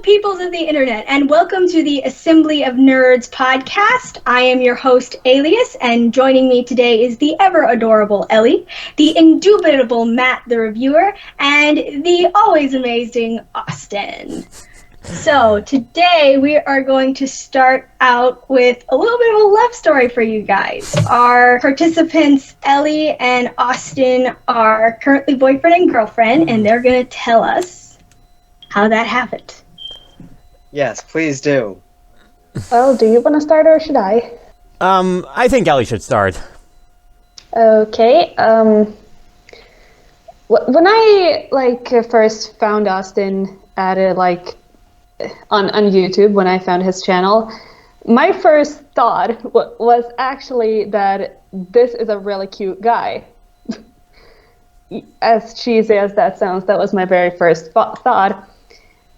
Peoples of the internet, and welcome to the Assembly of Nerds podcast. I am your host, Alias, and joining me today is the ever adorable Ellie, the indubitable Matt the reviewer, and the always amazing Austin. So today we are going to start out with a little bit of a love story for you guys. Our participants, Ellie and Austin, are currently boyfriend and girlfriend, and they're going to tell us how that happened. Yes, please do. Well, do you want to start or should I? I think Ellie should start. Okay, when I, first found Austin at on YouTube, when I found his channel, my first thought was actually that this is a really cute guy. As cheesy as that sounds, that was my very first thought.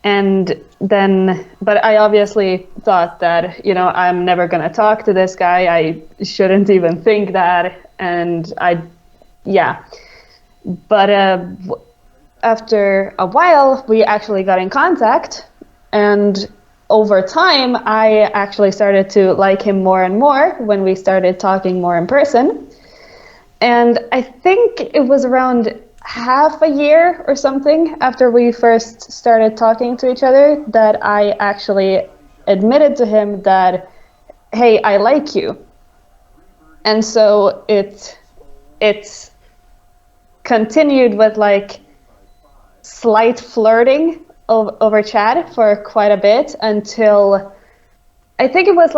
And then, but I obviously thought that, I'm never going to talk to this guy. I shouldn't even think that. And But after a while, we actually got in contact. And over time, I actually started to like him more and more when we started talking more in person. And I think it was around half a year or something after we first started talking to each other that I actually admitted to him that, hey, I like you. And so it's continued with slight flirting over chat for quite a bit until I think it was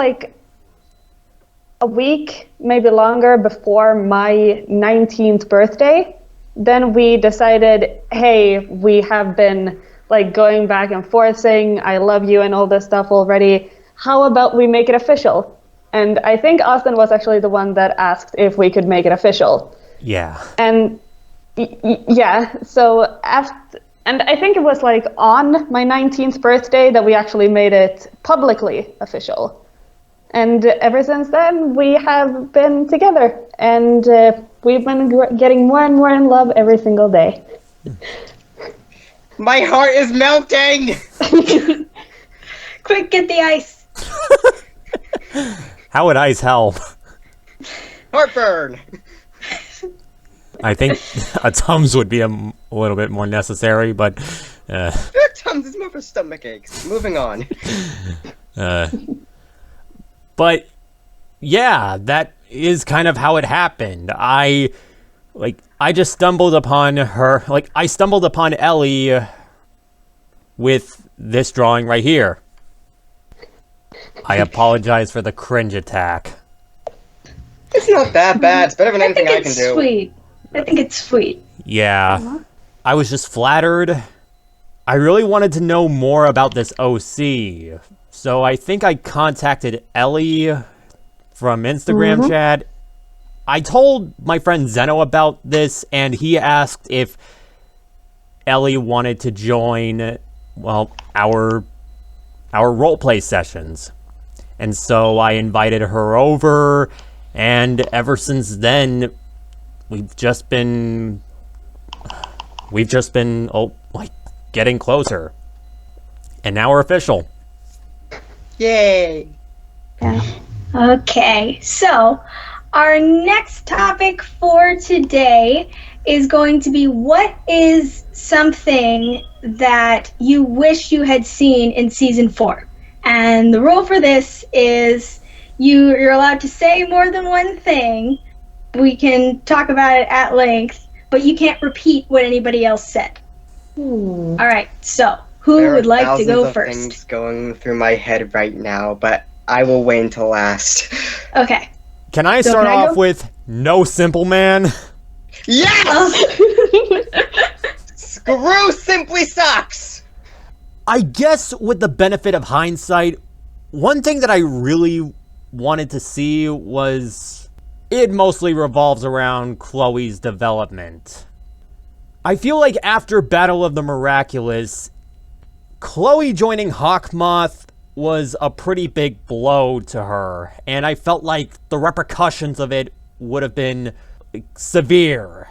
a week, maybe longer, before my 19th birthday. Then we decided, hey, we have been going back and forth saying I love you and all this stuff already. How about we make it official? And I think Austin was actually the one that asked if we could make it official. Yeah. And so after, and I think it was on my 19th birthday that we actually made it publicly official. And ever since then, we have been together, and we've been getting more and more in love every single day. My heart is melting! Quick, get the ice! How would ice help? Heartburn! I think a Tums would be a little bit more necessary, but... Tums is more for stomach aches. Moving on. But, yeah, that is kind of how it happened. I just stumbled upon her, I stumbled upon Ellie with this drawing right here. I apologize for the cringe attack. It's not that bad. It's better than anything I can do. Sweet. I think it's sweet. Yeah. I was just flattered. I really wanted to know more about this OC. So I think I contacted Ellie from Instagram chat. I told my friend Zeno about this, and he asked if Ellie wanted to join, well, our roleplay sessions. And so I invited her over, and ever since then, we've just been getting closer. And now we're official. Yay! Yeah. Okay, so our next topic for today is going to be what is something that you wish you had seen in season 4. And the rule for this is you're allowed to say more than one thing. We can talk about it at length, but you can't repeat what anybody else said. All right, so who would like to go first? There are thousands of things going through my head right now, but I will wait until last. Okay. Can I start off with no simple man? Yes! Screw Simply Sucks! I guess with the benefit of hindsight, one thing that I really wanted to see was it mostly revolves around Chloe's development. I feel like after Battle of the Miraculous, Chloe joining Hawkmoth was a pretty big blow to her, and I felt like the repercussions of it would have been severe.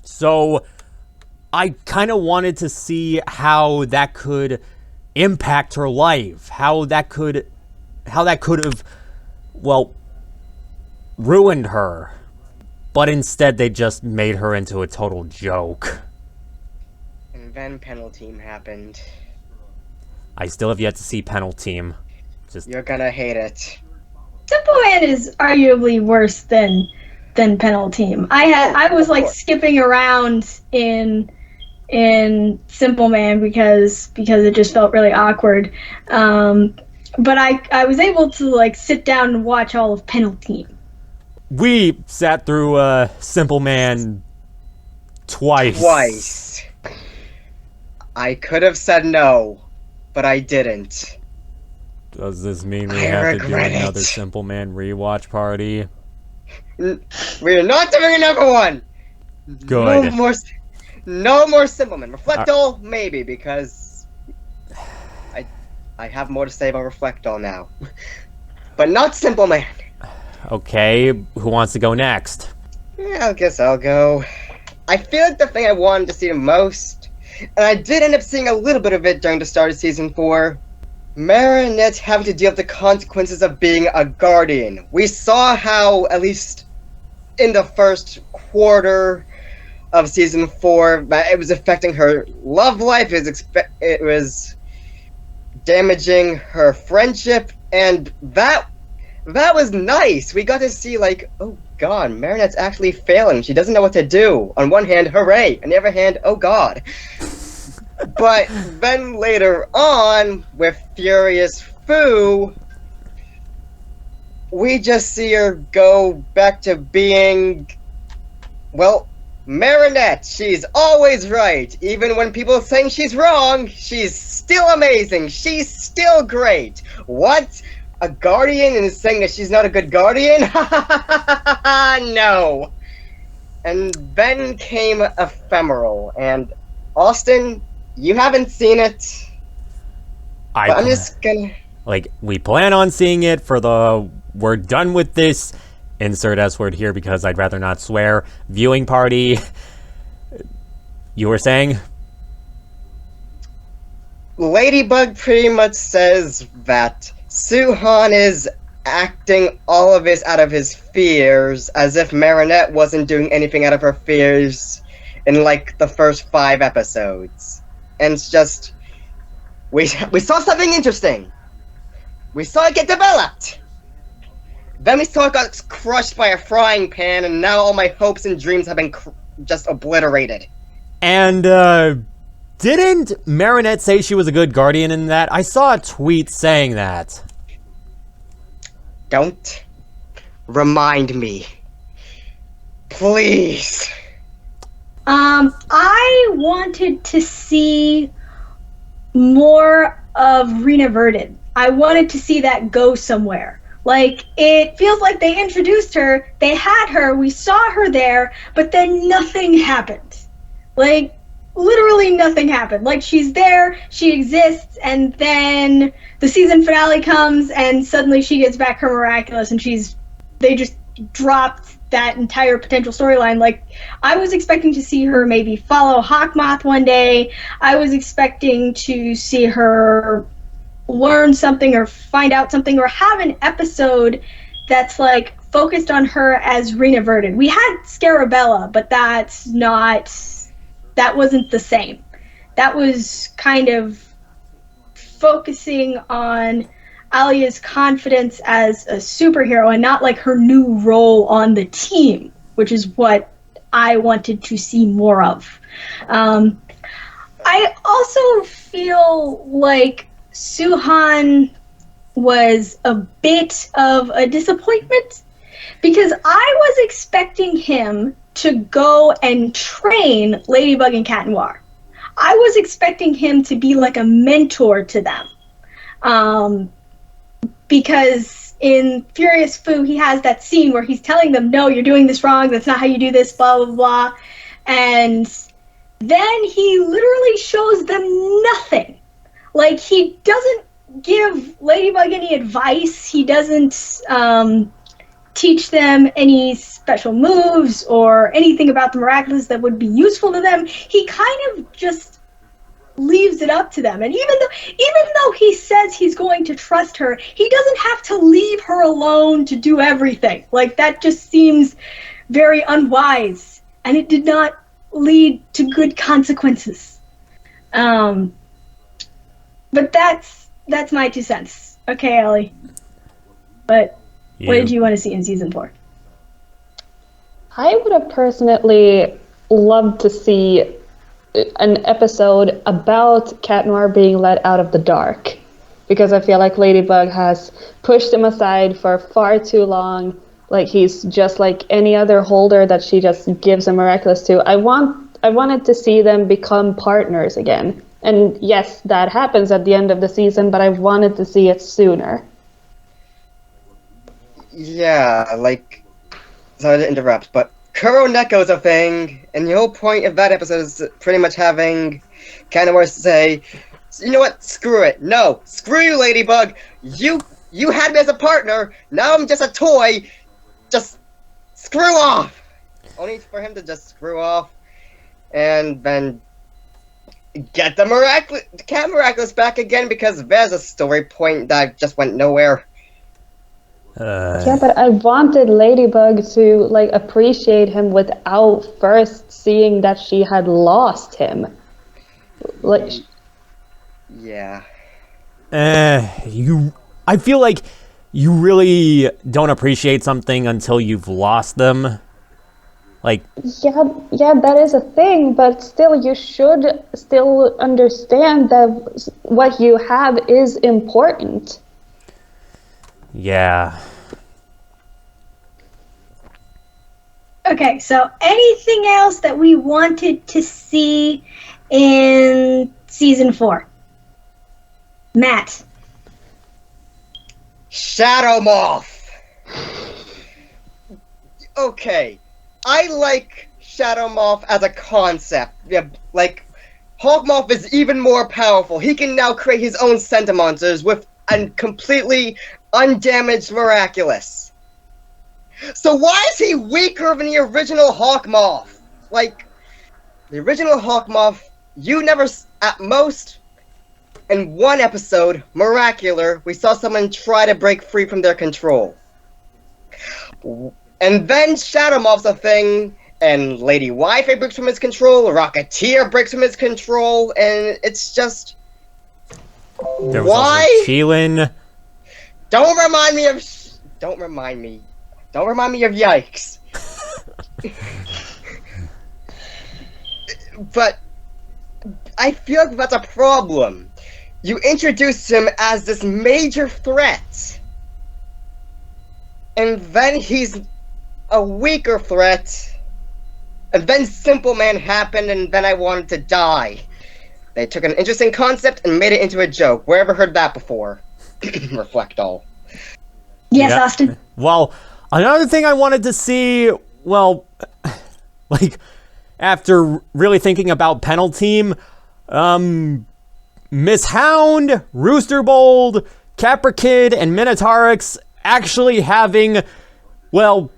So I kind of wanted to see how that could impact her life, how that could have, well, ruined her. But instead, they just made her into a total joke. And then Penalty happened. I still have yet to see Penalty. You're gonna hate it. Simple Man is arguably worse than Penalty. I was like skipping around in Simple Man because it just felt really awkward. But I was able to like sit down and watch all of Penalty. We sat through Simple Man twice. I could have said no, but I didn't. Does this mean we have to do another Simple Man rewatch party? We're not doing another one! Good. No more Simple Man. Reflectol, maybe, because I have more to say about Reflectol now. But not Simple Man. Okay, who wants to go next? Yeah, I guess I'll go. I feel like the thing I wanted to see the most, and I did end up seeing a little bit of it during the start of Season 4, Marinette having to deal with the consequences of being a guardian. We saw how, at least in the first quarter of Season 4, it was affecting her love life, it was damaging her friendship, and that was nice. We got to see, like, oh god, Marinette's actually failing. She doesn't know what to do. On one hand, hooray. On the other hand, oh god. But then later on, with Furious Fu, we just see her go back to being, well, Marinette. She's always right. Even when people are saying she's wrong, she's still amazing. She's still great. What? A guardian and saying that she's not a good guardian? No. And then came Ephemeral, and Austin, you haven't seen it. But I'm just gonna... Like, we plan on seeing it for the we're done with this, insert S word here because I'd rather not swear, viewing party. You were saying? Ladybug pretty much says that Suhan is acting all of this out of his fears, as if Marinette wasn't doing anything out of her fears in, like, the first 5 episodes. And it's just... We saw something interesting. We saw it get developed. Then we saw it got crushed by a frying pan, and now all my hopes and dreams have been just obliterated. And, didn't Marinette say she was a good guardian in that? I saw a tweet saying that. Don't remind me. Please. I wanted to see more of Rena Verdon. I wanted to see that go somewhere. Like, it feels like they introduced her, they had her, we saw her there, but then nothing happened. Like, literally nothing happened. Like, she's there, she exists, and then the season finale comes, and suddenly she gets back her Miraculous, and they just dropped that entire potential storyline. Like, I was expecting to see her maybe follow Hawkmoth one day. I was expecting to see her learn something or find out something or have an episode that's like focused on her as Rena Verdon. We had Scarabella, but that wasn't the same. That was kind of focusing on Alia's confidence as a superhero and not like her new role on the team, which is what I wanted to see more of. I also feel like Suhan was a bit of a disappointment because I was expecting him to go and train Ladybug and Cat Noir. I was expecting him to be like a mentor to them. Because in Furious Fu, he has that scene where he's telling them, no, you're doing this wrong, that's not how you do this, blah, blah, blah. And then he literally shows them nothing. Like, he doesn't give Ladybug any advice. He doesn't teach them any special moves or anything about the Miraculous that would be useful to them. He kind of just leaves it up to them. And even though he says he's going to trust her, he doesn't have to leave her alone to do everything. Like, that just seems very unwise, and it did not lead to good consequences. But that's my 2 cents. Okay, Ellie. But what did you want to see in season 4? I would have personally loved to see an episode about Cat Noir being let out of the dark, because I feel like Ladybug has pushed him aside for far too long. Like, he's just like any other holder that she just gives a Miraculous to. I wanted to see them become partners again. And yes, that happens at the end of the season, but I wanted to see it sooner. Yeah, like, sorry to interrupt, but Kuro Neko's a thing, and the whole point of that episode is pretty much having Cat Noir say, you know what, screw it, no, screw you, Ladybug, you had me as a partner, now I'm just a toy, just screw off! Only for him to just screw off, and then get the Cat Miraculous back again, because there's a story point that just went nowhere. Yeah, but I wanted Ladybug to, like, appreciate him without first seeing that she had lost him. Like, yeah. I feel like you really don't appreciate something until you've lost them. Like, yeah, that is a thing, but still, you should still understand that what you have is important. yeah. Okay, so anything else that we wanted to see in season 4? Matt. Shadow Moth! Okay, I like Shadow Moth as a concept. Yeah, like, Hawk Moth is even more powerful. He can now create his own Centimonsters with a completely undamaged Miraculous. So why is he weaker than the original Hawk Moth? Like, the original Hawk Moth, you never, at most, in one episode, Miraculous, we saw someone try to break free from their control. And then Shadow Moth's a thing, and Lady Wi-Fi breaks from his control, Rocketeer breaks from his control, and it's just... There was why? Also Cheelin. Don't remind me of Yikes. But I feel like that's a problem. You introduced him as this major threat, and then he's a weaker threat, and then Simple Man happened, and then I wanted to die. They took an interesting concept and made it into a joke. Where ever heard that before? Reflect all. Yes, Yeah. Austin. Well, another thing I wanted to see, well, like, after really thinking about Penal Team, Miss Hound, Roosterbold, Caprikid, and Minotaurix actually having, well,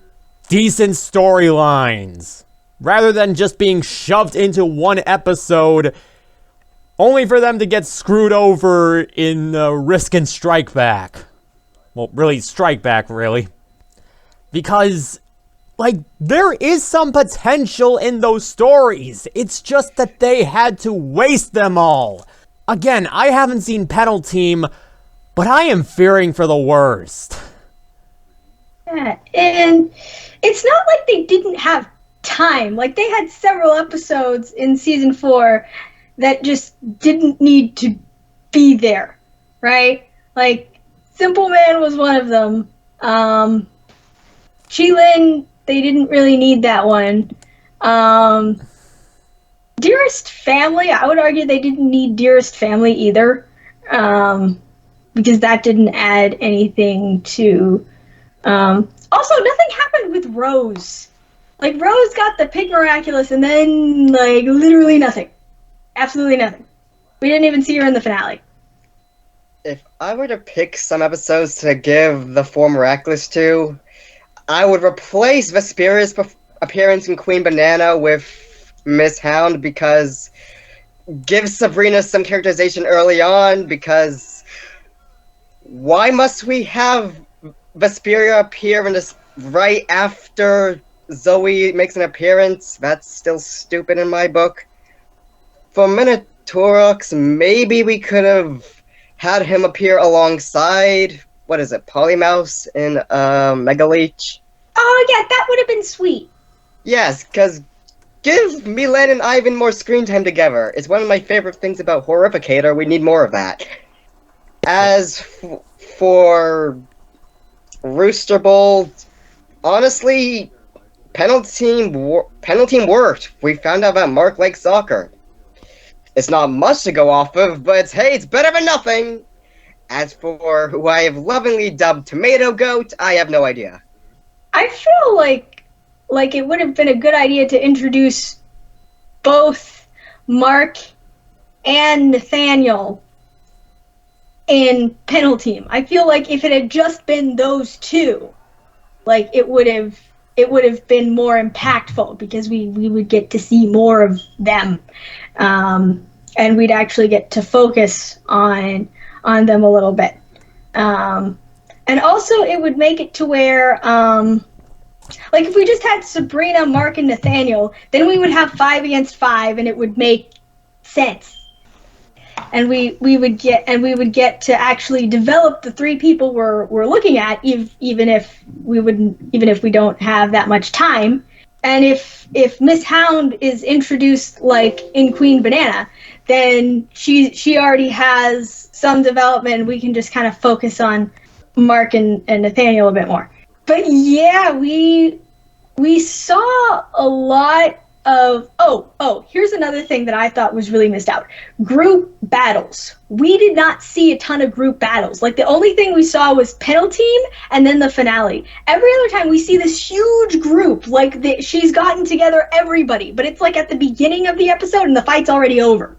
decent storylines, rather than just being shoved into one episode, only for them to get screwed over in Risk and Strike Back. Well, really, Strike Back, really. Because, like, there is some potential in those stories. It's just that they had to waste them all. Again, I haven't seen Penal Team, but I am fearing for the worst. Yeah, and it's not like they didn't have time. Like, they had several episodes in season 4 that just didn't need to be there, right? Like, Simple Man was one of them. Cheelin, they didn't really need that one. Dearest Family, I would argue they didn't need Dearest Family either, because that didn't add anything to... Also, nothing happened with Rose. Like, Rose got the Pig Miraculous, and then, like, literally nothing. Absolutely nothing. We didn't even see her in the finale. If I were to pick some episodes to give the 4 Miraculous to, I would replace Vesperia's appearance in Queen Banana with Miss Hound, because give Sabrina some characterization early on, because why must we have Vesperia appear in this right after Zoe makes an appearance? That's still stupid in my book. For Minotaurus, maybe we could have had him appear alongside, what is it, Polymouse in Megaleech? Oh yeah, that would have been sweet. Yes, because give Milan and Ivan more screen time together. It's one of my favorite things about Horrificator. We need more of that. As for Rooster Bowl, honestly, penalty team worked. We found out about Mark Lake Soccer. It's not much to go off of, but hey, it's better than nothing. As for who I have lovingly dubbed Tomato Goat, I have no idea. I feel like it would have been a good idea to introduce both Mark and Nathaniel in Penalty Team. I feel like if it had just been those two, like it would have been more impactful, because we would get to see more of them, and we'd actually get to focus on them a little bit, and also it would make it to where like if we just had Sabrina, Mark, and Nathaniel, then we would have 5 against 5, and it would make sense. And we would get to actually develop the 3 people we're looking at, even if we don't have that much time. And if Miss Hound is introduced like in Queen Banana, then she already has some development. We can just kind of focus on Mark and Nathaniel a bit more. But yeah, we saw a lot of here's another thing that I thought was really missed out. Group battles. We did not see a ton of group battles. Like the only thing we saw was Penalty Team and then the finale. Every other time we see this huge group, like she's gotten together everybody, but it's like at the beginning of the episode and the fight's already over.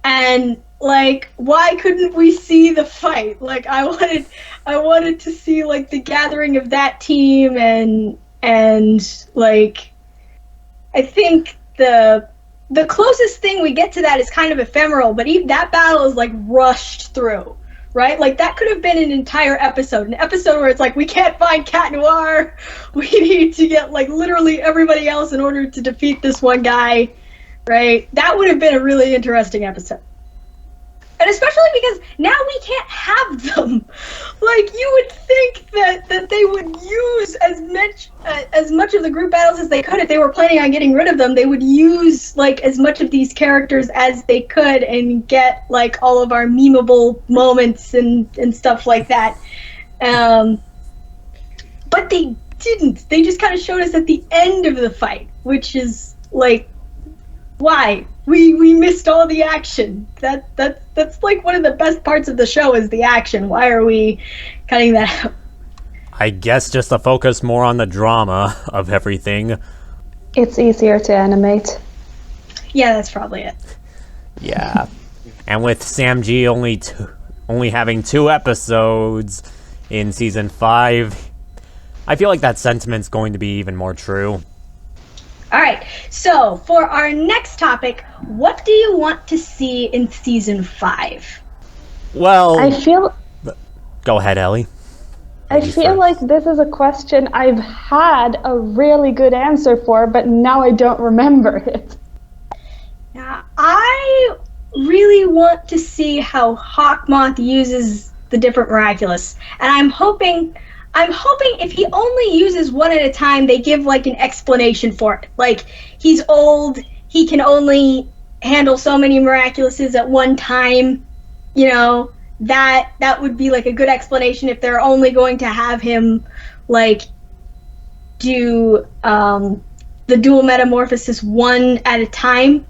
And like, why couldn't we see the fight? Like I wanted to see like the gathering of that team, and like I think the closest thing we get to that is kind of ephemeral, but even that battle is like rushed through, right? Like that could have been an entire episode, an episode where it's like, we can't find Cat Noir, we need to get like literally everybody else in order to defeat this one guy, right? That would have been a really interesting episode. And especially because now we can't have them. Like, you would think that they would use as much of the group battles as they could. If they were planning on getting rid of them, they would use, like, as much of these characters as they could and get, like, all of our memeable moments and stuff like that. But they didn't. They just kind of showed us at the end of the fight, which is, like, why? We missed all the action. That's like one of the best parts of the show is the action. Why are we cutting that out? I guess just to focus more on the drama of everything. It's easier to animate. Yeah, that's probably it. Yeah. And with Sam G only having 2 episodes in season 5, I feel like that sentiment's going to be even more true. All right, so for our next topic, what do you want to see in season 5? Well, I feel go ahead, Ellie. I feel like this is a question I've had a really good answer for, but now I don't remember it. Now, I really want to see how Hawkmoth uses the different Miraculous, and I'm hoping if he only uses one at a time, they give like an explanation for it. Like, he's old, he can only handle so many Miraculouses at one time, you know, that would be like a good explanation if they're only going to have him like do the dual metamorphosis one at a time.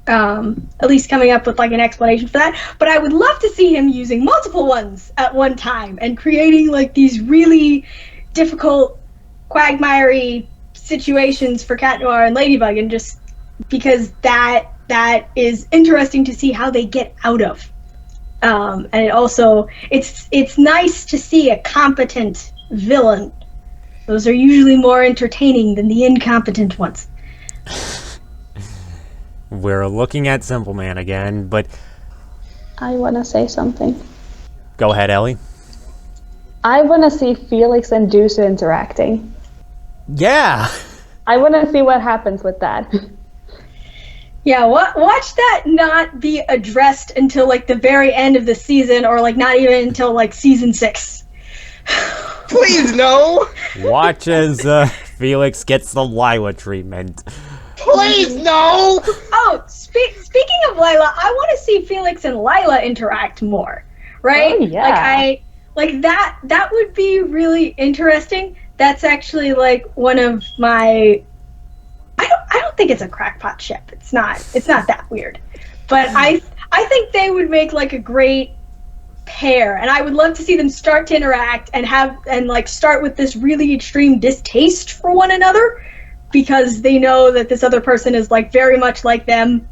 At least coming up with like an explanation for that. But I would love to see him using multiple ones at one time and creating like these really difficult quagmiry situations for Cat Noir and Ladybug, and just because that is interesting to see how they get out of. And it also it's nice to see a competent villain. Those are usually more entertaining than the incompetent ones. We're looking at Simple Man again, but I want to say something. go ahead, Ellie. I want to see Felix and Deuce interacting. Yeah. I want to see what happens with that. Yeah, watch that not be addressed until like the very end of the season, or like not even until like season 6. Please, no! Watch as Felix gets the Lila treatment. Please, no! Oh, speaking of Lila, I want to see Felix and Lila interact more, right? Oh, yeah. Like that would be really interesting. That's actually like one of my. I don't think it's a crackpot ship. It's not that weird, but I think they would make like a great pair, and I would love to see them start to interact and like start with this really extreme distaste for one another, because they know that this other person is like very much like them,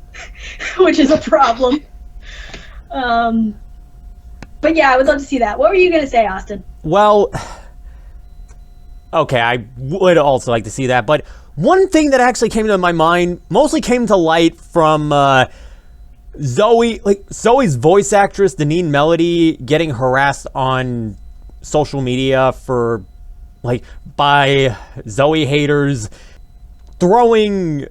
which is a problem. But yeah, I would love to see that. What were you gonna say, Austin? Well, okay, I would also like to see that, but one thing that actually came to my mind mostly came to light from Zoe's voice actress, Deneen Melody, getting harassed on social media by Zoe haters, throwing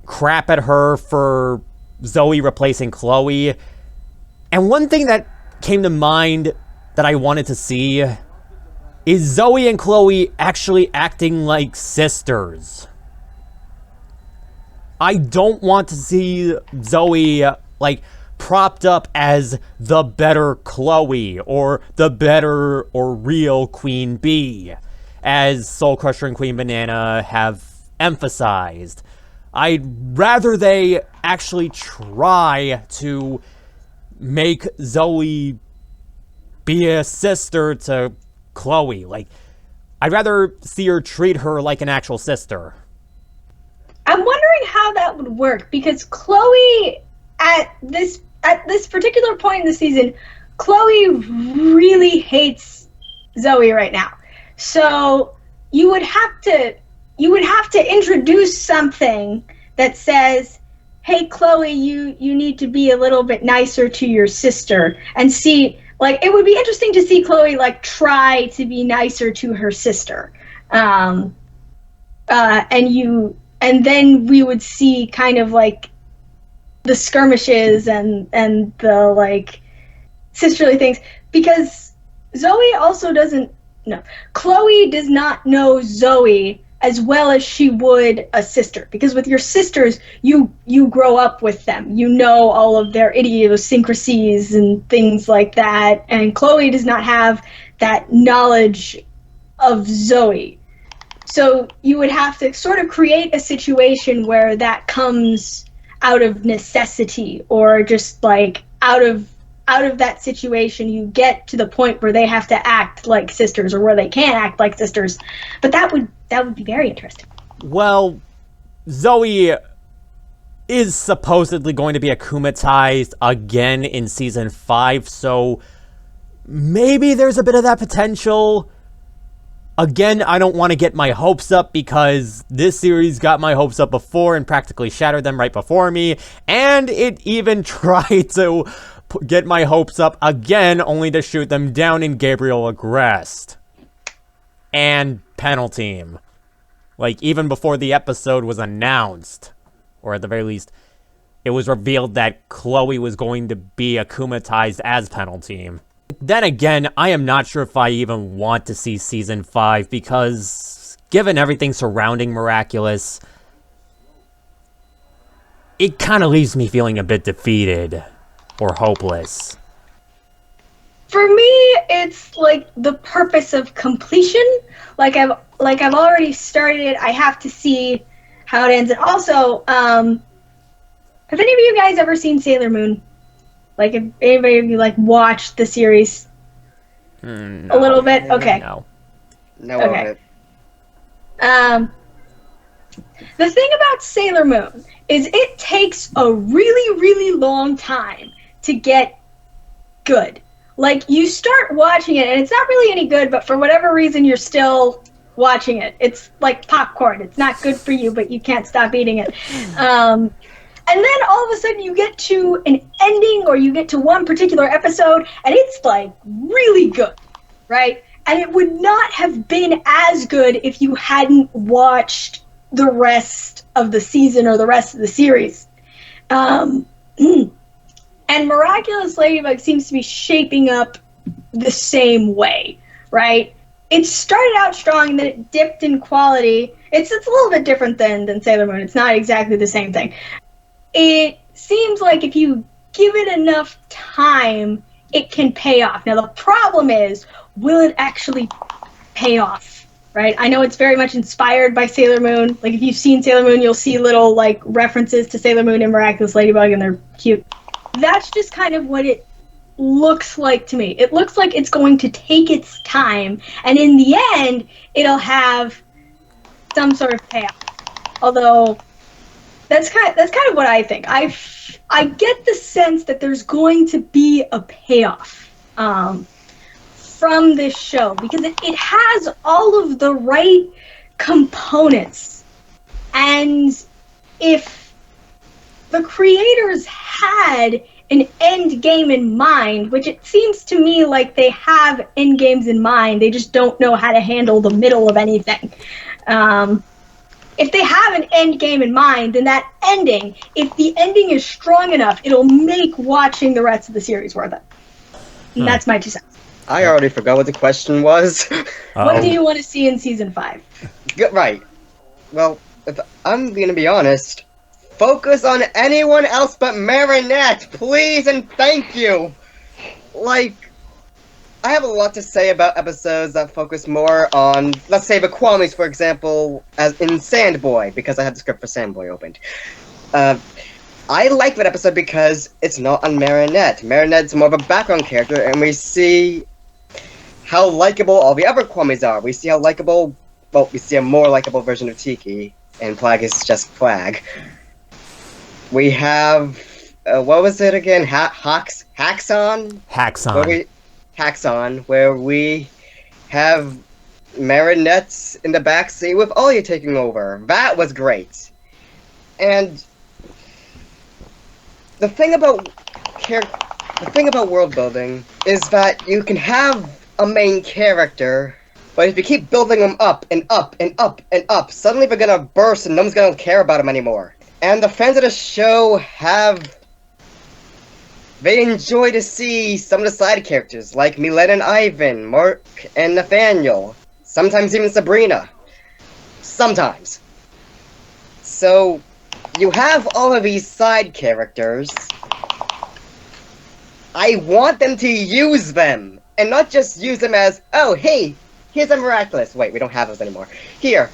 crap at her for Zoe replacing Chloe. And one thing that came to mind that I wanted to see is Zoe and Chloe actually acting like sisters. I don't want to see Zoe propped up as the better Chloe or the better or real Queen Bee, as Soul Crusher and Queen Banana have emphasized. I'd rather they actually try to make Zoe be a sister to Chloe. I'd rather see her treat her like an actual sister. I'm wondering how that would work, because Chloe, at this particular point in the season, Chloe really hates Zoe right now. So you would have to introduce something that says, "Hey, Chloe, you need to be a little bit nicer to your sister," and see. It would be interesting to see Chloe try to be nicer to her sister, and then we would see kind of the skirmishes and the sisterly things, because Zoe also doesn't know. Chloe does not know Zoe as well as she would a sister, because with your sisters, you grow up with them. You know all of their idiosyncrasies and things like that, and Chloe does not have that knowledge of Zoe. So you would have to sort of create a situation where that comes out of necessity, or just out of that situation you get to the point where they have to act like sisters, or where they can't act like sisters. But that would be very interesting. Well, Zoe is supposedly going to be akumatized again in season 5, so maybe there's a bit of that potential. Again, I don't want to get my hopes up, because this series got my hopes up before and practically shattered them right before me, and it even tried to get my hopes up again, only to shoot them down in Gabriel Agreste and Panel Team. Even before the episode was announced, or at the very least, it was revealed that Chloe was going to be akumatized as Panel Team. Then again, I am not sure if I even want to see season 5, because given everything surrounding Miraculous, it kind of leaves me feeling a bit defeated or hopeless. For me, it's the purpose of completion. I've already started it. I have to see how it ends. And also, have any of you guys ever seen Sailor Moon? If anybody of you watched the series? No. A little bit? Okay. No. No Okay. of it. The thing about Sailor Moon is it takes a really, really long time to get good. You start watching it, and it's not really any good, but for whatever reason, you're still watching it. It's like popcorn. It's not good for you, but you can't stop eating it. And then all of a sudden you get to an ending or you get to one particular episode and it's like really good, right? And it would not have been as good if you hadn't watched the rest of the season or the rest of the series. And Miraculous Ladybug seems to be shaping up the same way, right? It started out strong and then it dipped in quality. It's a little bit different than Sailor Moon. It's not exactly the same thing. It seems like if you give it enough time, it can pay off. Now, the problem is, will it actually pay off, right? I know it's very much inspired by Sailor Moon. Like, if you've seen Sailor Moon, you'll see little, like, references to Sailor Moon and Miraculous Ladybug, and they're cute. That's just kind of what it looks like to me. It looks like it's going to take its time, and in the end, it'll have some sort of payoff. Although, that's kind of what I think. I get the sense that there's going to be a payoff from this show because it has all of the right components. And if the creators had an end game in mind, which it seems to me like they have end games in mind, they just don't know how to handle the middle of anything. If they have an end game in mind, then that ending, if the ending is strong enough, it'll make watching the rest of the series worth it. And that's my 2 cents. I already forgot what the question was. What do you want to see in season 5? Right. Well, if I'm gonna be honest, focus on anyone else but Marinette, please and thank you! Like, I have a lot to say about episodes that focus more on, let's say, the Kwamis, for example, as in Sandboy, because I have the script for Sandboy opened. I like that episode because it's not on Marinette. Marinette's more of a background character, and we see how likable all the other Kwamis are. We see how likable, well, we see a more likable version of Tiki, and Flag is just Flag. We have, what was it again? Haxon? Haxon. Where we have Marinette in the backseat with Olya taking over. That was great. And the thing about world building is that you can have a main character, but if you keep building them up and up and up and up, suddenly they're gonna burst and no one's gonna care about them anymore. And the fans of the show they enjoy to see some of the side characters, like Milet and Ivan, Mark and Nathaniel, sometimes even Sabrina. Sometimes. So, you have all of these side characters. I want them to use them, and not just use them as, oh, hey, here's a Miraculous. Wait, we don't have those anymore. Here,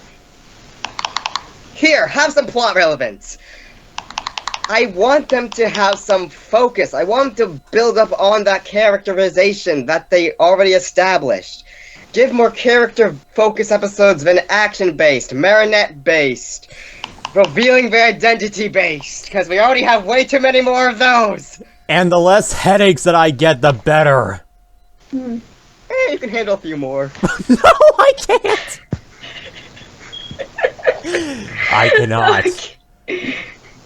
have some plot relevance. I want them to have some focus. I want them to build up on that characterization that they already established. Give more character-focused episodes than action-based, Marinette-based, revealing their identity-based, because we already have way too many more of those! And the less headaches that I get, the better. You can handle a few more. No, I can't! I cannot.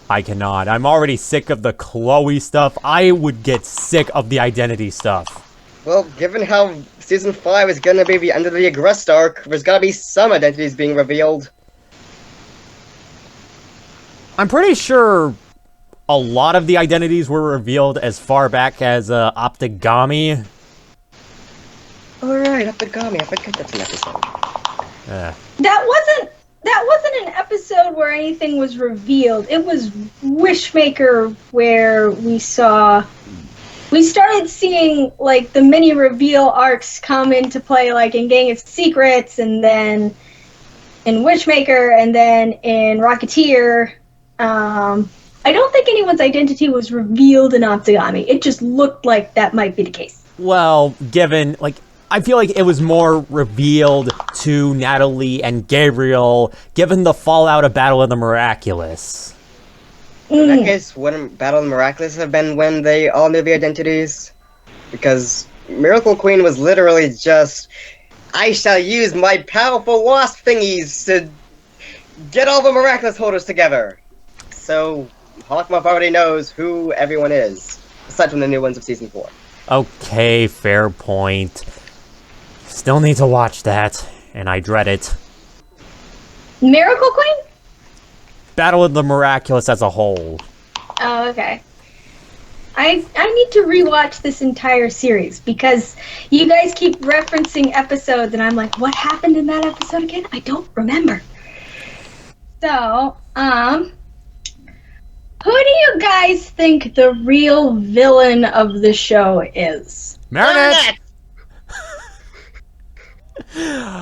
I cannot. I'm already sick of the Chloe stuff. I would get sick of the identity stuff. Well, given how Season 5 is gonna be the end of the Aggressed arc, there's gotta be some identities being revealed. I'm pretty sure a lot of the identities were revealed as far back as Optigami. Alright, Optigami, I forget that's an episode. That wasn't an episode where anything was revealed. It was Wishmaker where we started seeing like the mini reveal arcs come into play, like in Gang of Secrets, and then in Wishmaker, and then in Rocketeer. I don't think anyone's identity was revealed in Optigami. It just looked like that might be the case. Well, given, like, I feel like it was more revealed to Natalie and Gabriel, given the fallout of Battle of the Miraculous. In that case, wouldn't Battle of the Miraculous have been when they all knew the identities? Because Miracle Queen was literally just, I shall use my powerful wasp thingies to get all the Miraculous holders together. So, Hawkmoth already knows who everyone is, aside from the new ones of Season 4. Okay, fair point. Still need to watch that, and I dread it. Miracle Queen? Battle of the Miraculous as a whole. Oh, okay. I need to rewatch this entire series because you guys keep referencing episodes and I'm like, what happened in that episode again? I don't remember. So, who do you guys think the real villain of the show is? Marinette!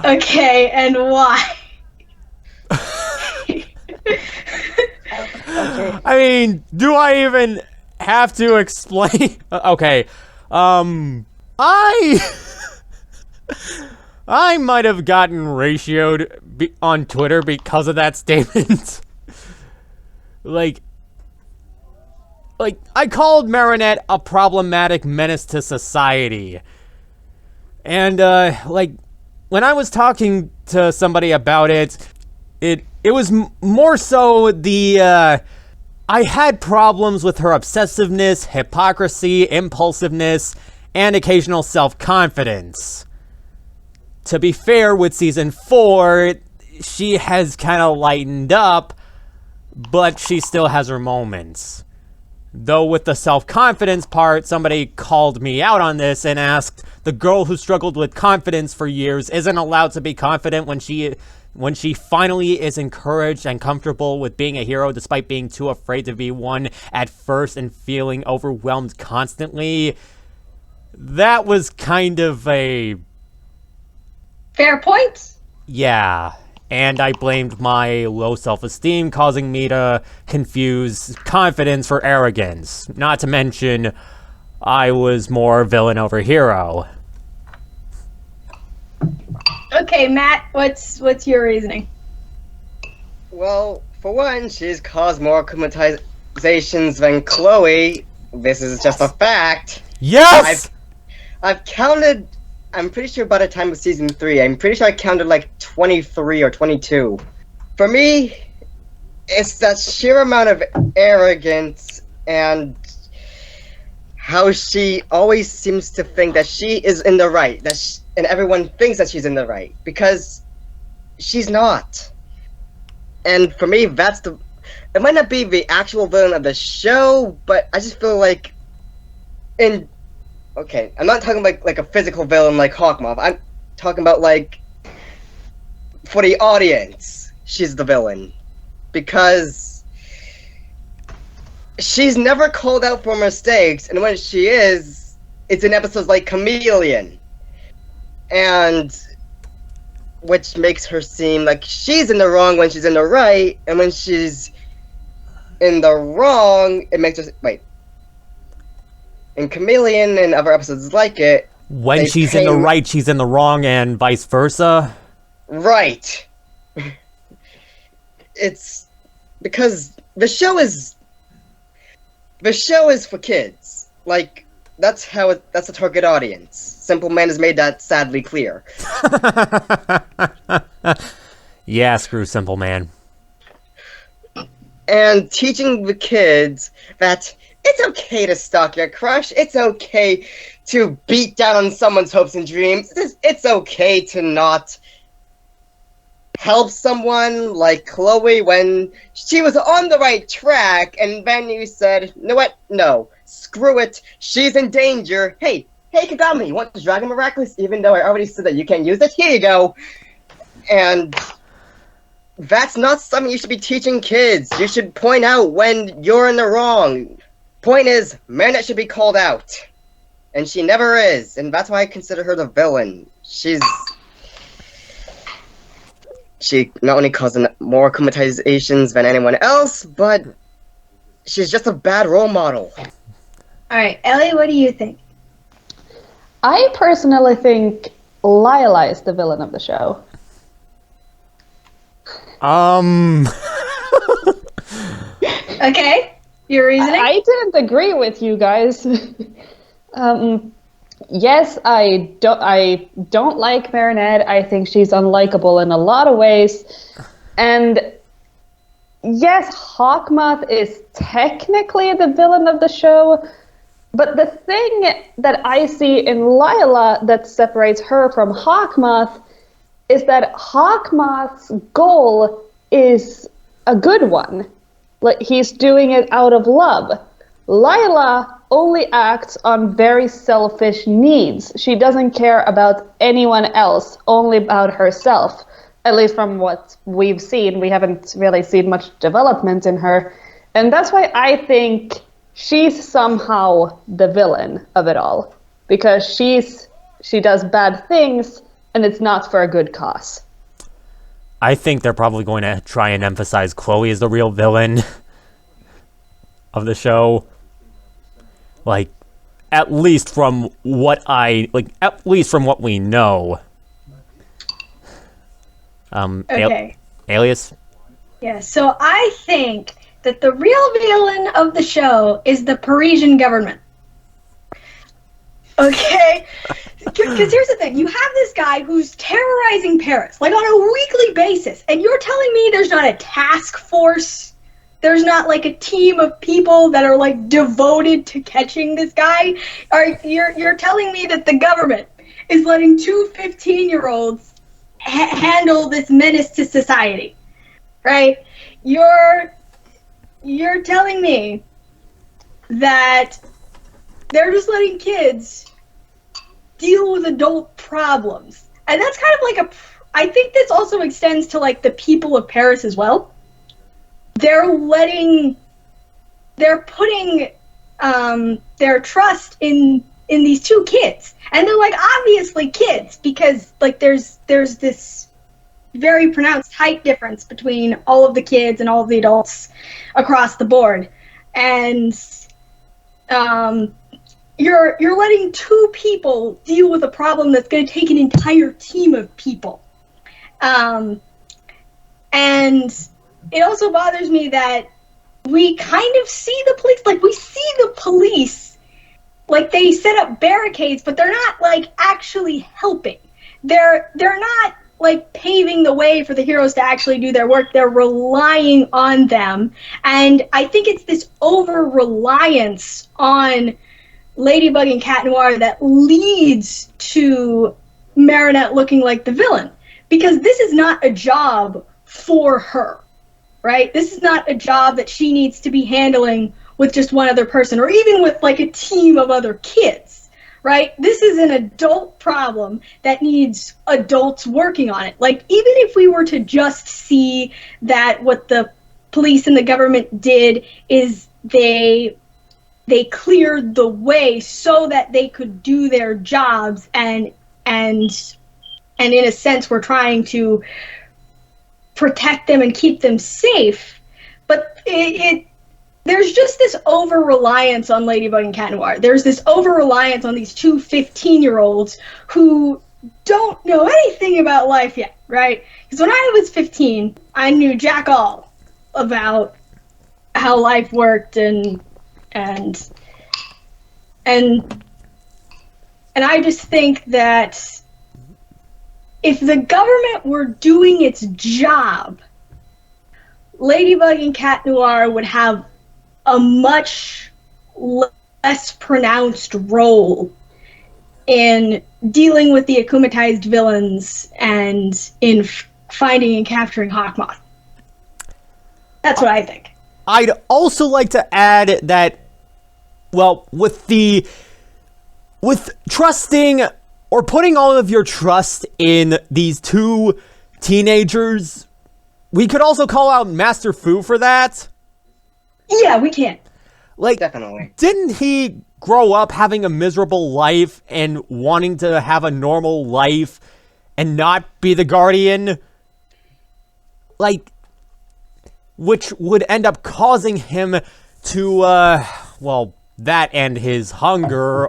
Okay, and why? Okay. I mean, do I even have to explain? Okay. I might have gotten ratioed on Twitter because of that statement. like, I called Marinette a problematic menace to society. And, when I was talking to somebody about it was more so the, I had problems with her obsessiveness, hypocrisy, impulsiveness, and occasional self-confidence. To be fair, with Season 4, she has kind of lightened up, but she still has her moments. Though with the self-confidence part, somebody called me out on this and asked, the girl who struggled with confidence for years isn't allowed to be confident when she finally is encouraged and comfortable with being a hero despite being too afraid to be one at first and feeling overwhelmed constantly. That was kind of a... Fair point. Yeah. And I blamed my low self-esteem causing me to confuse confidence for arrogance. Not to mention, I was more villain over hero. Okay, Matt, what's your reasoning? Well, for one, she's caused more commercializations than Chloe. This is just a fact. Yes! I've counted, I'm pretty sure by the time of Season 3, I'm pretty sure I counted like 23 or 22. For me, it's that sheer amount of arrogance and how she always seems to think that she is in the right, and everyone thinks that she's in the right, because she's not. And for me, it might not be the actual villain of the show, but I just feel like okay, I'm not talking like a physical villain like Hawkmoth. I'm talking about like for the audience, she's the villain. Because she's never called out for mistakes, and when she is, it's in episodes like Chameleon. And which makes her seem like she's in the wrong when she's in the right, and when she's in the wrong, it makes her... Wait. In Chameleon and other episodes like it... When she's in the right, she's in the wrong, and vice versa? Right. It's... Because the show is for kids. Like, that's the target audience. Simple Man has made that sadly clear. Yeah, screw Simple Man. And teaching the kids that it's okay to stalk your crush, it's okay to beat down on someone's hopes and dreams, it's okay to not help someone like Chloe when she was on the right track, and then you said, you know what, no, screw it, she's in danger, hey Kagami, you want the Dragon Miraculous? Even though I already said that you can't use it, here you go. And that's not something you should be teaching kids. You should point out when you're in the wrong. Point is, Marinette should be called out. And she never is, and that's why I consider her the villain. She not only caused more commercializations than anyone else, but she's just a bad role model. Alright, Ellie, what do you think? I personally think Lila is the villain of the show. Okay, your reasoning? I didn't agree with you guys. Yes, I don't like Marinette. I think she's unlikable in a lot of ways. And yes, Hawkmoth is technically the villain of the show, but the thing that I see in Lila that separates her from Hawkmoth is that Hawkmoth's goal is a good one. Like, he's doing it out of love. Lila only acts on very selfish needs. She doesn't care about anyone else, only about herself. At least from what we've seen, we haven't really seen much development in her. And that's why I think she's somehow the villain of it all. Because she does bad things, and it's not for a good cause. I think they're probably going to try and emphasize Chloe as the real villain of the show. Like, at least from what we know. Okay. Alias? Yeah, so I think that the real villain of the show is the Parisian government. Okay? Because here's the thing. You have this guy who's terrorizing Paris, like, on a weekly basis, and you're telling me there's not a task force? There's not, like, a team of people that are, like, devoted to catching this guy? You're telling me that the government is letting two 15-year-olds handle this menace to society, right? You're telling me that they're just letting kids deal with adult problems. And that's kind of like I think this also extends to, like, the people of Paris as well. They're putting their trust in these two kids. And they're, like, obviously kids, because, like, there's this very pronounced height difference between all of the kids and all of the adults across the board. And you're letting two people deal with a problem that's going to take an entire team of people. And it also bothers me that we kind of see the police, like, we see the police, like, they set up barricades, but they're not, like, actually helping. They're not, like, paving the way for the heroes to actually do their work. They're relying on them. And I think it's this over-reliance on Ladybug and Cat Noir that leads to Marinette looking like the villain. Because this is not a job for her, right? This is not a job that she needs to be handling with just one other person, or even with, like, a team of other kids, right? This is an adult problem that needs adults working on it. Like, even if we were to just see that what the police and the government did is they cleared the way so that they could do their jobs, and in a sense we're trying to protect them and keep them safe, but there's just this over-reliance on Ladybug and Cat Noir. There's this over-reliance on these two 15-year-olds who don't know anything about life yet, right? Because when I was 15, I knew jack all about how life worked, and I just think that if the government were doing its job, Ladybug and Cat Noir would have a much less pronounced role in dealing with the akumatized villains and in finding and capturing Hawkmoth. That's what I think. I'd also like to add that, well, with trusting or putting all of your trust in these two teenagers, we could also call out Master Fu for that. Yeah, we can. Like, Definitely. Didn't he grow up having a miserable life and wanting to have a normal life and not be the guardian? Like, which would end up causing him to, well, that and his hunger,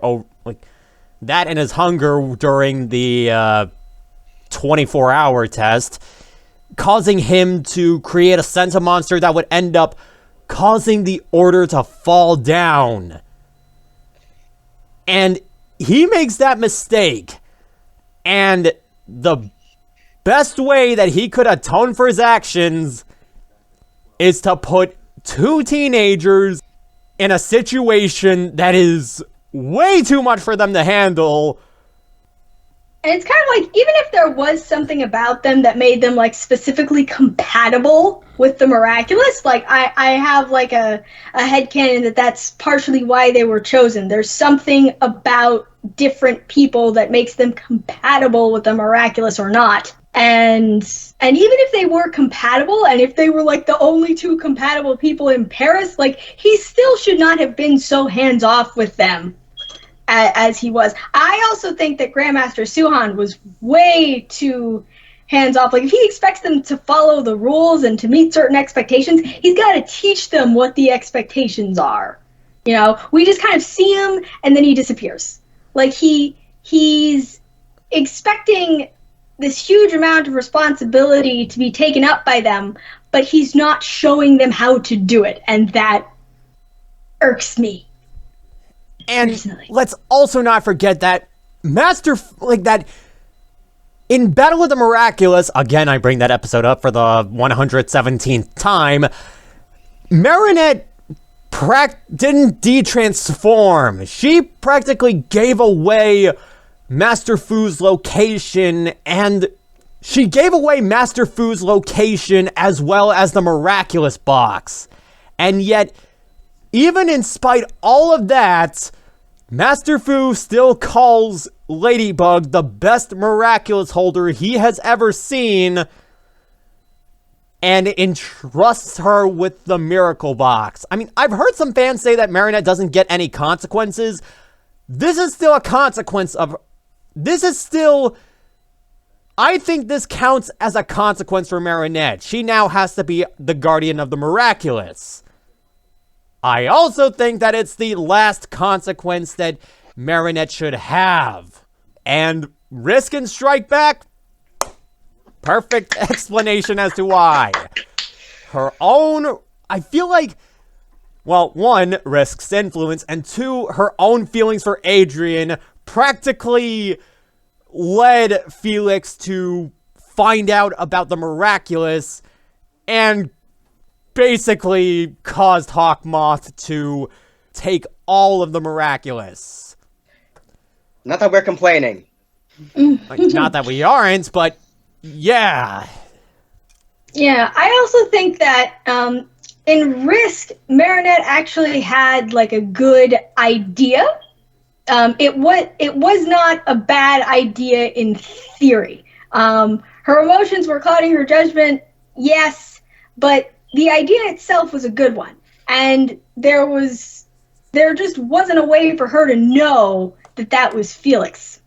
during the 24-hour test, causing him to create a Senta monster that would end up causing the order to fall down. And he makes that mistake. And the best way that he could atone for his actions is to put two teenagers in a situation that is way too much for them to handle. And it's kind of like, even if there was something about them that made them, like, specifically compatible with the Miraculous, like, I have, like, a headcanon that that's partially why they were chosen. There's something about different people that makes them compatible with the Miraculous or not. And even if they were compatible, and if they were, like, the only two compatible people in Paris, like, he still should not have been so hands-off with them as he was. I also think that Grandmaster Suhan was way too hands-off. Like, if he expects them to follow the rules and to meet certain expectations, he's got to teach them what the expectations are. You know, we just kind of see him, and then he disappears. Like, he's expecting this huge amount of responsibility to be taken up by them, but he's not showing them how to do it, and that irks me. And personally. Let's also not forget that that in Battle with the Miraculous, again, I bring that episode up for the 117th time, Marinette didn't de-transform. She practically gave away Master Fu's location, and she gave away Master Fu's location as well as the Miraculous box. And yet, even in spite all of that, Master Fu still calls Ladybug the best Miraculous holder he has ever seen and entrusts her with the Miracle Box. I mean, I've heard some fans say that Marinette doesn't get any consequences. This is still a consequence of... I think this counts as a consequence for Marinette. She now has to be the guardian of the Miraculous. I also think that it's the last consequence that Marinette should have. And Risk and Strike Back? Perfect explanation as to why. Her own... I feel like... Well, one, Risk's influence, and two, her own feelings for Adrian practically led Felix to find out about the Miraculous and basically caused Hawkmoth to take all of the Miraculous. Not that we're complaining. Like, not that we aren't, but yeah. Yeah, I also think that in Risk, Marinette actually had, like, a good idea. It was not a bad idea in theory. Her emotions were clouding her judgment, yes, but the idea itself was a good one. And there just wasn't a way for her to know that that was Felix.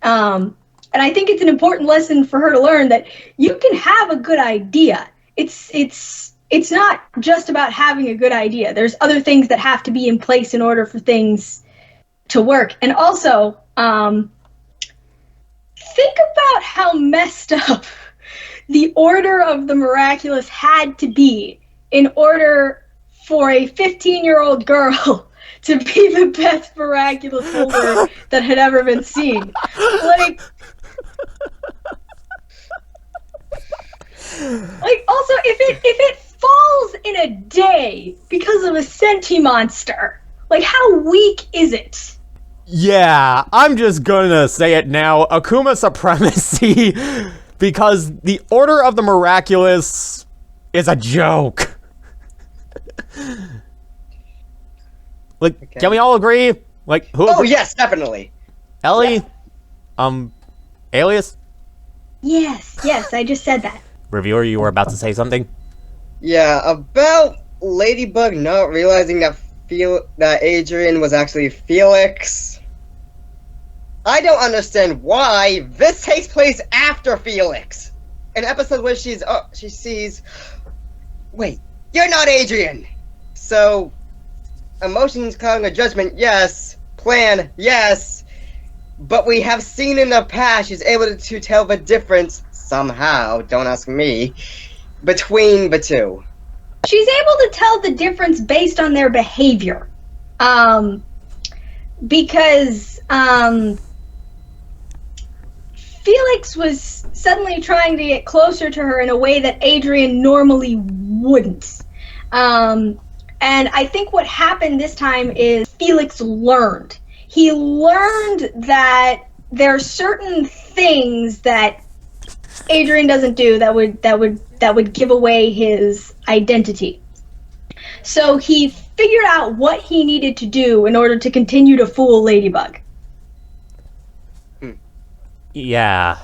And I think it's an important lesson for her to learn that you can have a good idea. It's not just about having a good idea. There's other things that have to be in place in order for things to work. And also, think about how messed up the Order of the Miraculous had to be in order for a 15-year-old girl to be the best Miraculous holder that had ever been seen. Like, also, if it falls in a day because of a Senti monster, like, how weak is it? Yeah, I'm just gonna say it now. Akuma supremacy, because the Order of the Miraculous is a joke. Like, okay. Can we all agree? Like, who? Oh, yes, definitely. Ellie? Yeah. Alias? Yes, I just said that. Reviewer, you were about to say something? Yeah, about Ladybug not realizing that Adrian was actually Felix. I don't understand why this takes place after Felix. An episode where she sees, wait, you're not Adrian. So, emotions clouding a judgment, yes. Plan, yes. But we have seen in the past she's able to tell the difference, somehow, don't ask me, between the two. She's able to tell the difference based on their behavior. Because Felix was suddenly trying to get closer to her in a way that Adrian normally wouldn't. And I think what happened this time is Felix learned. He learned that there are certain things that Adrian doesn't do that would give away his identity. So he figured out what he needed to do in order to continue to fool Ladybug. Yeah.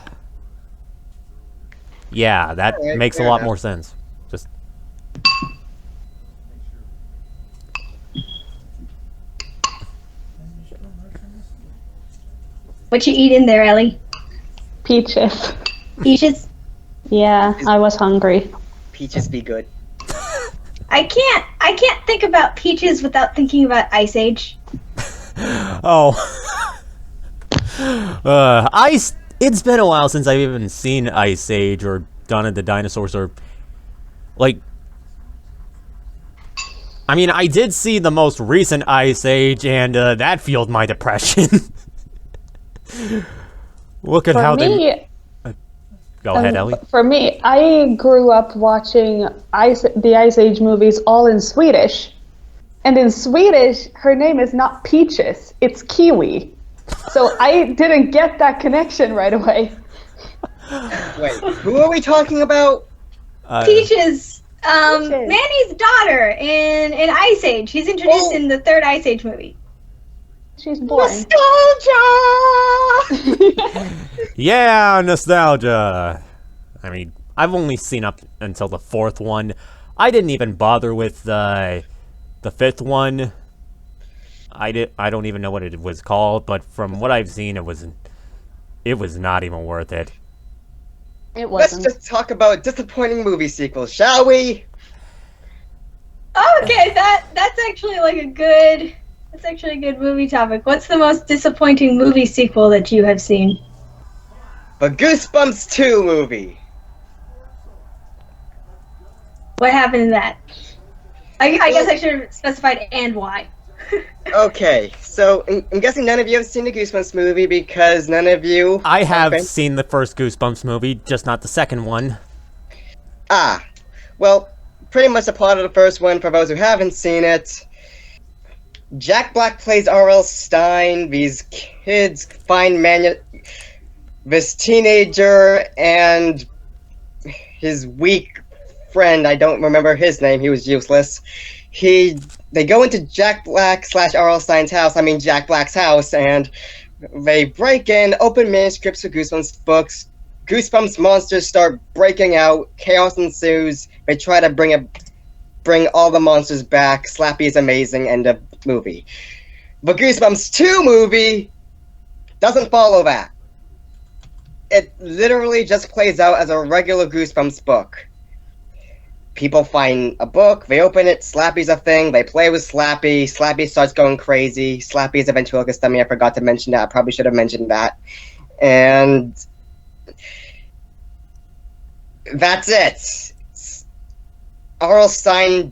Yeah, that Alright, makes a fair lot enough. more sense. Just What you eat in there, Ellie? Peaches. Peaches? Yeah, I was hungry. Peaches be good. I can't think about Peaches without thinking about Ice Age. oh. It's been a while since I've even seen Ice Age or Dawn of the Dinosaurs or like I mean, I did see the most recent Ice Age and that fueled my depression. Look at how they Go ahead, Ellie. For me, I grew up watching the Ice Age movies all in Swedish. And in Swedish, her name is not Peaches, it's Kiwi. So I didn't get that connection right away. Wait, who are we talking about? Peaches, Peaches. Manny's daughter in Ice Age. He's introduced in the third Ice Age movie. She's boring. Nostalgia! Yeah, nostalgia. I mean, I've only seen up until the fourth one. I didn't even bother with the fifth one. I don't even know what it was called, but from what I've seen, it was not even worth it. It Let's wasn't. just talk about disappointing movie sequels, shall we? Okay, that's actually a good movie topic. What's the most disappointing movie sequel that you have seen? The Goosebumps 2 movie. What happened in that? I guess I should have specified and why. Okay, so I'm guessing none of you have seen the Goosebumps movie because none of you... I have Okay. seen the first Goosebumps movie, just not the second one. Ah, well, pretty much the plot of the first one for those who haven't seen it. Jack Black plays R.L. Stein. These kids find this teenager and his weak friend, I don't remember his name, he was useless. They go into Jack Black / R.L. Stein's house, Jack Black's house, and they break in, open manuscripts for Goosebumps books. Goosebumps monsters start breaking out, chaos ensues, they try to bring all the monsters back, Slappy is amazing, end of movie. The Goosebumps 2 movie doesn't follow that. It literally just plays out as a regular Goosebumps book. People find a book, they open it, Slappy's a thing, they play with Slappy, Slappy starts going crazy, Slappy is a ventriloquist dummy, I forgot to mention that, I probably should have mentioned that. And that's it. R.L. Stein,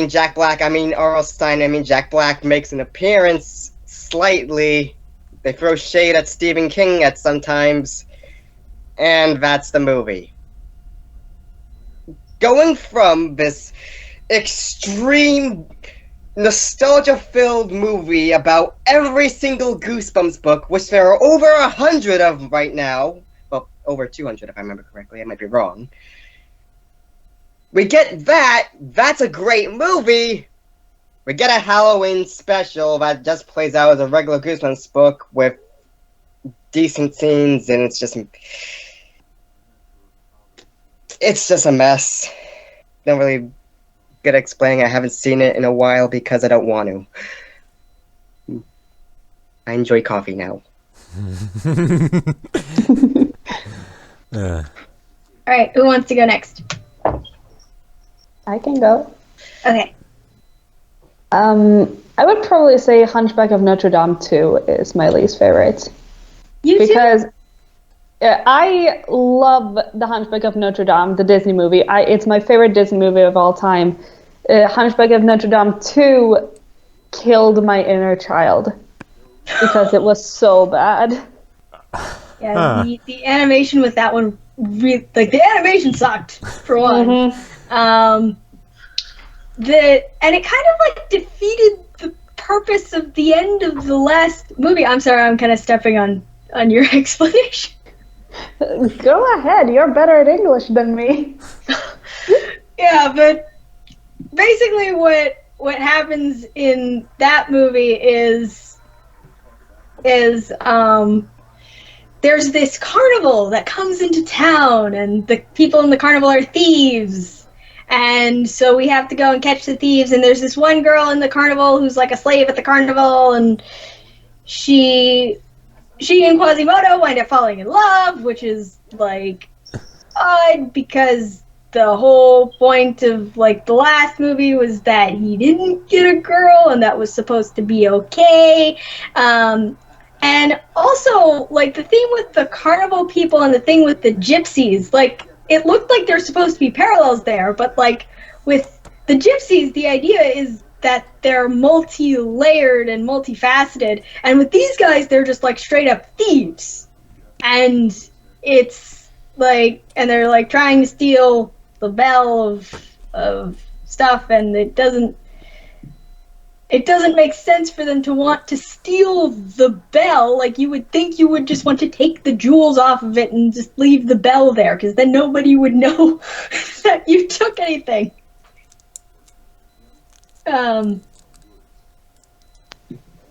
Jack Black, R.L. Stein, Jack Black makes an appearance slightly. They throw shade at Stephen King at sometimes. And that's the movie. Going from this extreme nostalgia-filled movie about every single Goosebumps book, which there are over 100 of right now, well, over 200 if I remember correctly, I might be wrong. We get that's a great movie! We get a Halloween special that just plays out as a regular Goosebumps book with decent scenes, and it's just a mess. Don't really good at explaining. I haven't seen it in a while because I don't want to. I enjoy coffee now. Alright, who wants to go next? I can go. Okay. I would probably say Hunchback of Notre Dame 2 is my least favorite. You Because I love The Hunchback of Notre Dame, the Disney movie. It's my favorite Disney movie of all time. Hunchback of Notre Dame 2 killed my inner child because it was so bad. Yeah, the animation with that one, the animation sucked, for one. Mm-hmm. and it kind of like defeated the purpose of the end of the last movie. I'm sorry, I'm kind of stepping on your explanation. Go ahead. You're better at English than me. Yeah, but basically what happens in that movie is there's this carnival that comes into town, and the people in the carnival are thieves. And so we have to go and catch the thieves, and there's this one girl in the carnival who's like a slave at the carnival, and she and Quasimodo wind up falling in love, which is like odd because the whole point of like the last movie was that he didn't get a girl, and that was supposed to be okay. And also, like, the thing with the carnival people and the thing with the gypsies, like, it looked like there's supposed to be parallels there, but like with the gypsies, the idea is that they're multi-layered and multifaceted, and with these guys, they're just like straight up thieves. And it's like, and they're like trying to steal the bell of stuff, and it doesn't make sense for them to want to steal the bell. Like, you would think you would just want to take the jewels off of it and just leave the bell there, because then nobody would know that you took anything.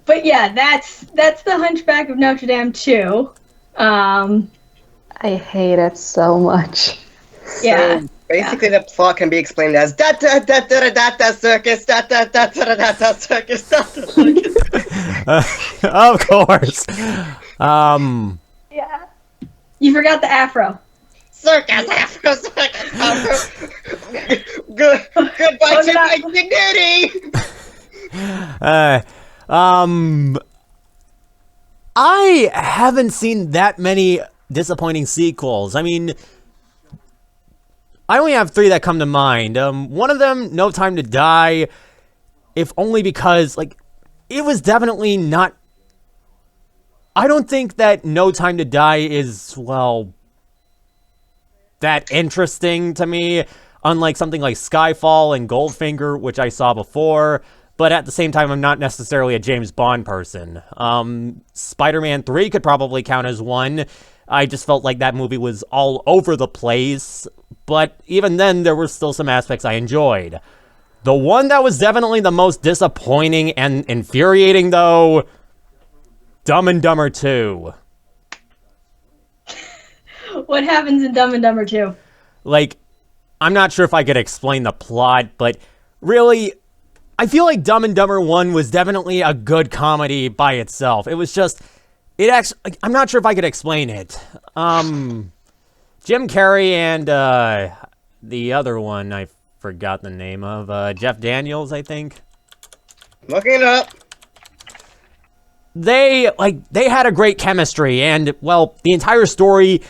But yeah, that's the Hunchback of Notre Dame 2. I hate it so much. Yeah. So basically, the plot can be explained as da da da da da da circus, da da da da da da circus, da da circus. Of course. Yeah. You forgot the afro. Circus, afro, circus, afro. Goodbye to my dignity. I haven't seen that many disappointing sequels. I mean, I only have 3 that come to mind. One of them, No Time to Die, if only because, like, it was definitely not... I don't think that No Time to Die is, well, that interesting to me, unlike something like Skyfall and Goldfinger, which I saw before, but at the same time, I'm not necessarily a James Bond person. Spider-Man 3 could probably count as one. I just felt like that movie was all over the place, but even then, there were still some aspects I enjoyed. The one that was definitely the most disappointing and infuriating, though, Dumb and Dumber 2. What happens in Dumb and Dumber 2? Like, I'm not sure if I could explain the plot, but really, I feel like Dumb and Dumber 1 was definitely a good comedy by itself. It was just... It actually, I'm not sure if I could explain it. Jim Carrey and the other one, I forgot the name of, Jeff Daniels, I think. Looking it up. They had a great chemistry, and, well, the entire story,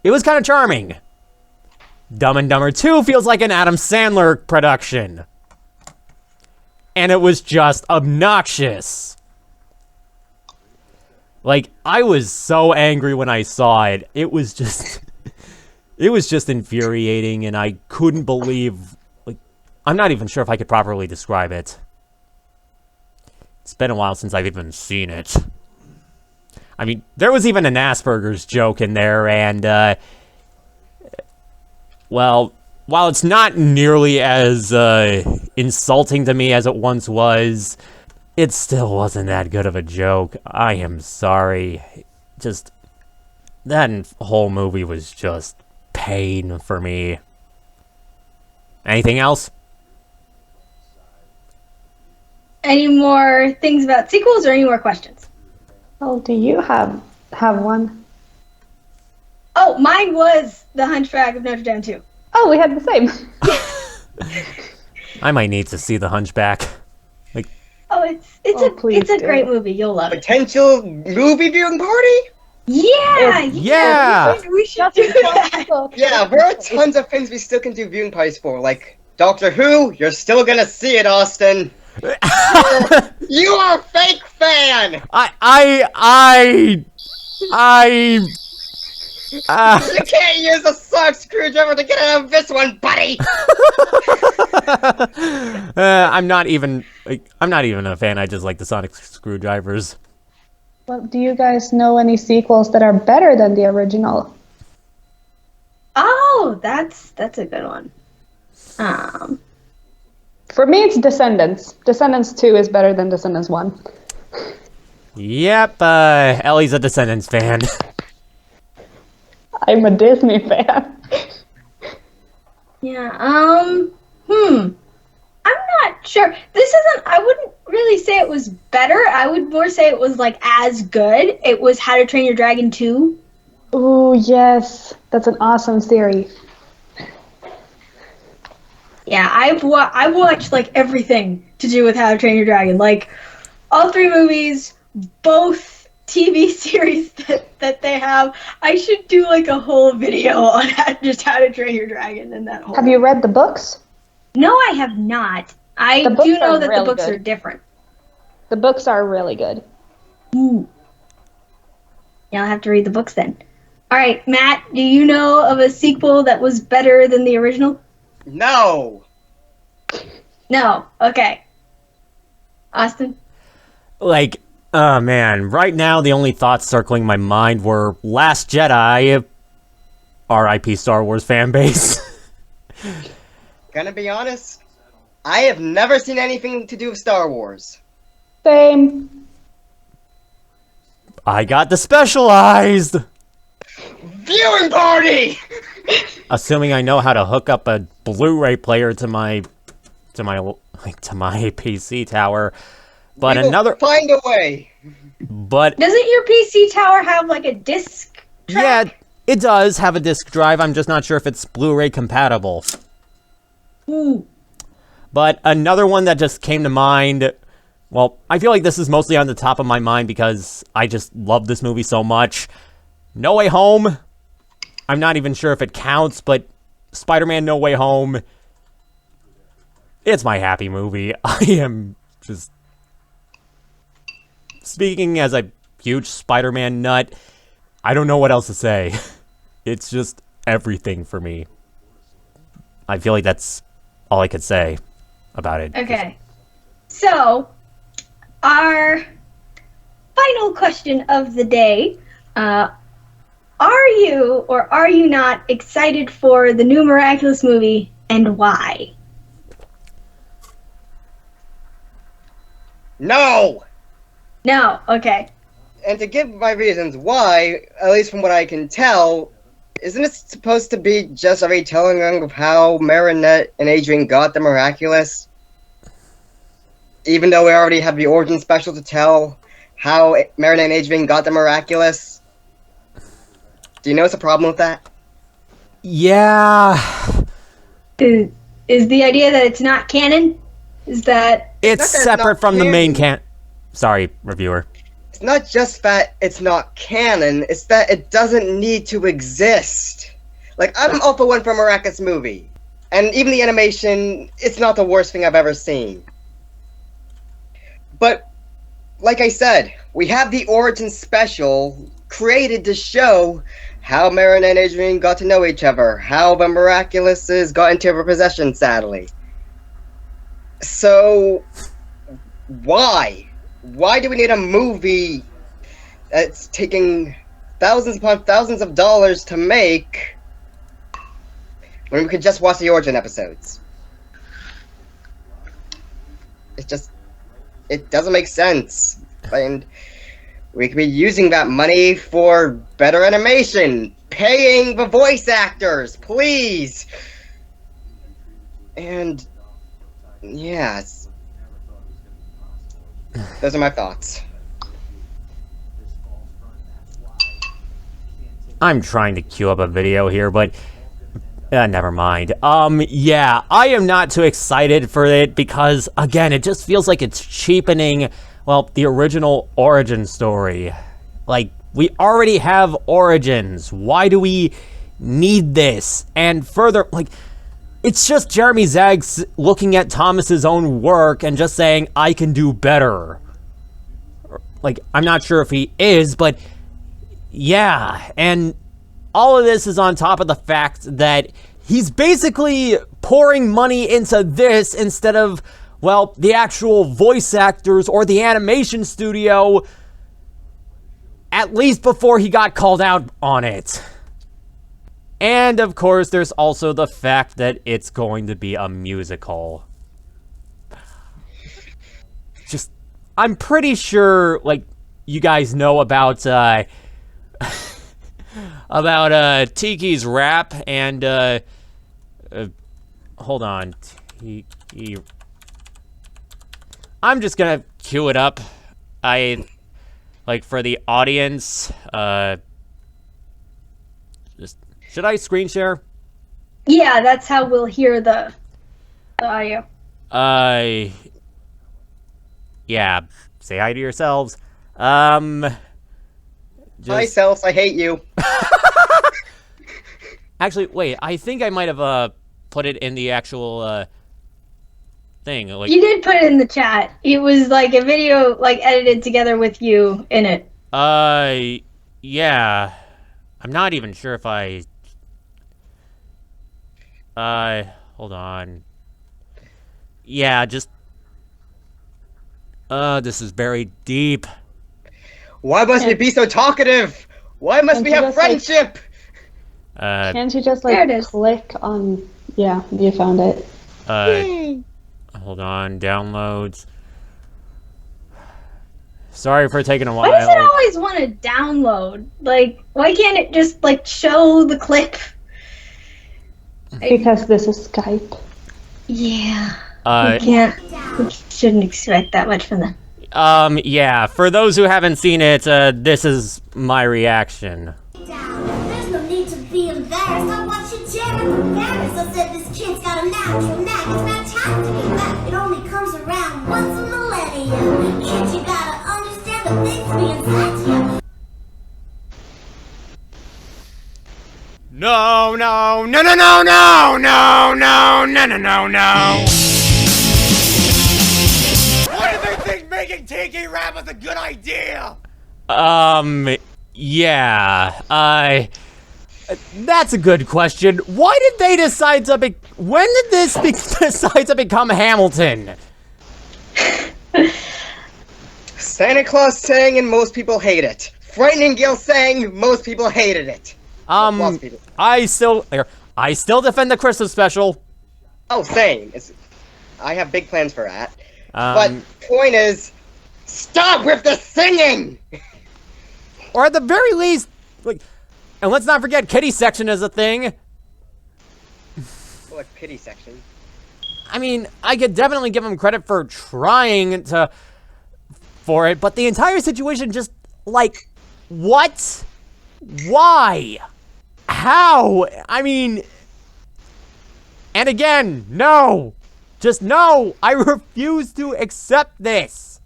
it was kind of charming. Dumb and Dumber 2 feels like an Adam Sandler production. And it was just obnoxious. Like, I was so angry when I saw it. It was just... it was just infuriating, and I couldn't believe... Like, I'm not even sure if I could properly describe it. It's been a while since I've even seen it. I mean, there was even an Asperger's joke in there, and, well, while it's not nearly as, insulting to me as it once was... It still wasn't that good of a joke. I am sorry. Just, that whole movie was just pain for me. Anything else? Any more things about sequels or any more questions? Oh, do you have one? Oh, mine was The Hunchback of Notre Dame 2. Oh, we had the same. I might need to see The Hunchback. Oh, it's a great movie. You'll love it. Potential movie viewing party? Yeah. We should do that. Yeah, there are tons of things we still can do viewing parties for. Like Doctor Who, you're still gonna see it, Austin. You are a fake fan. You can't use a sonic screwdriver to get out of this one, buddy! I'm not even a fan. I just like the sonic screwdrivers. Well, do you guys know any sequels that are better than the original? Oh, that's a good one. For me, it's Descendants. Descendants 2 is better than Descendants 1. Yep, Ellie's a Descendants fan. I'm a Disney fan. Yeah. I'm not sure. I wouldn't really say it was better. I would more say it was like as good. It was How to Train Your Dragon 2. Ooh, yes. That's an awesome series. Yeah, I've watched like everything to do with How to Train Your Dragon. Like all 3 movies, both TV series that they have. I should do like a whole video on just How to Train Your Dragon and that whole. Have you read the books? No, I have not. I do know that the books are different. The books are really good. Ooh. Yeah, I'll have to read the books then. All right, Matt, do you know of a sequel that was better than the original? No! No. Okay. Austin? Like, oh man, right now the only thoughts circling my mind were Last Jedi, R.I.P. Star Wars fanbase. Gonna be honest, I have never seen anything to do with Star Wars. Same. I got the specialized! Viewing party! Assuming I know how to hook up a Blu-ray player to my PC tower. But We will another find a way. but Doesn't your PC tower have like a disc track? yeah, it does have a disc drive. I'm just not sure if it's Blu-ray compatible. Ooh. But another one that just came to mind, well, I feel like this is mostly on the top of my mind because I just love this movie so much. No Way Home. I'm not even sure if it counts, but Spider-Man No Way Home, it's my happy movie. I am just... Speaking as a huge Spider-Man nut, I don't know what else to say. It's just everything for me. I feel like that's all I could say about it. Okay. So, our final question of the day. Are you or are you not excited for the new Miraculous movie, and why? No! No. Okay. And to give my reasons why, at least from what I can tell, isn't it supposed to be just a retelling of how Marinette and Adrian got the Miraculous? Even though we already have the origin special to tell how Marinette and Adrian got the Miraculous? Do you know what's the problem with that? Yeah. Is the idea that it's not canon? Is that... It's not that it's separate not from the main canon. Sorry, reviewer. It's not just that it's not canon, it's that it doesn't need to exist. Like, I'm all for one for a Miraculous movie. And even the animation, it's not the worst thing I've ever seen. But, like I said, we have the origin special created to show how Marinette and Adrian got to know each other, how the Miraculouses got into her possession, sadly. So, why? Why do we need a movie that's taking thousands upon thousands of dollars to make when we could just watch the origin episodes? It doesn't make sense. And we could be using that money for better animation, paying the voice actors, please. And yeah, those are my thoughts. I'm trying to queue up a video here, but never mind. Yeah, I am not too excited for it because, again, it just feels like it's cheapening, well, the original origin story. Like, we already have origins. Why do we need this? And further, like, it's just Jeremy Zaggs looking at Thomas's own work and just saying, I can do better. Like, I'm not sure if he is, but yeah, and all of this is on top of the fact that he's basically pouring money into this instead of, well, the actual voice actors or the animation studio, at least before he got called out on it. And, of course, there's also the fact that it's going to be a musical. Just, I'm pretty sure, like, you guys know about, about, Tiki's rap and, hold on. Tiki... I'm just gonna cue it up. Like, for the audience, just... Should I screen share? Yeah, that's how we'll hear the audio. Yeah. Say hi to yourselves. Hi, selves, I hate you. Actually, wait, I think I might have, put it in the actual, thing. Like, You did put it in the chat. It was like a video, like, edited together with you in it. Yeah. I'm not even sure if I... hold on. Yeah, just... this is very deep. Why must we be so talkative? Why must we have friendship? Can't you just, There it is. click on... Yeah, you found it. Hold on, downloads. Sorry for taking a while. Why does it always want to download? Like, why can't it just, like, show the clip? Because this is Skype. Yeah. We shouldn't expect that much from them. Yeah, for those who haven't seen it, this is my reaction. There's no need to be embarrassed. I watched you Jerry Paris. I said this kid's got a natural knack. It's fantastic. It only comes around once a millennium. Kids, you gotta understand the things we inside you. No, no, no, no, no, no, no, no, no, no, no, no. Why do they think making Tiki rap is a good idea? Yeah, that's a good question. Why did they decide to when did this decide to become Hamilton? Santa Claus sang and most people hate it. Frightening Gale sang, most people hated it. Most people. I still defend the Christmas special. Oh, same. I have big plans for that. But point is, stop with the singing! Or at the very least, like, and let's not forget Kitty section is a thing. What pity section? I mean, I could definitely give him credit for trying for it, but the entire situation just, like, what? Why? How? I mean, and again, no. Just no. I refuse to accept this.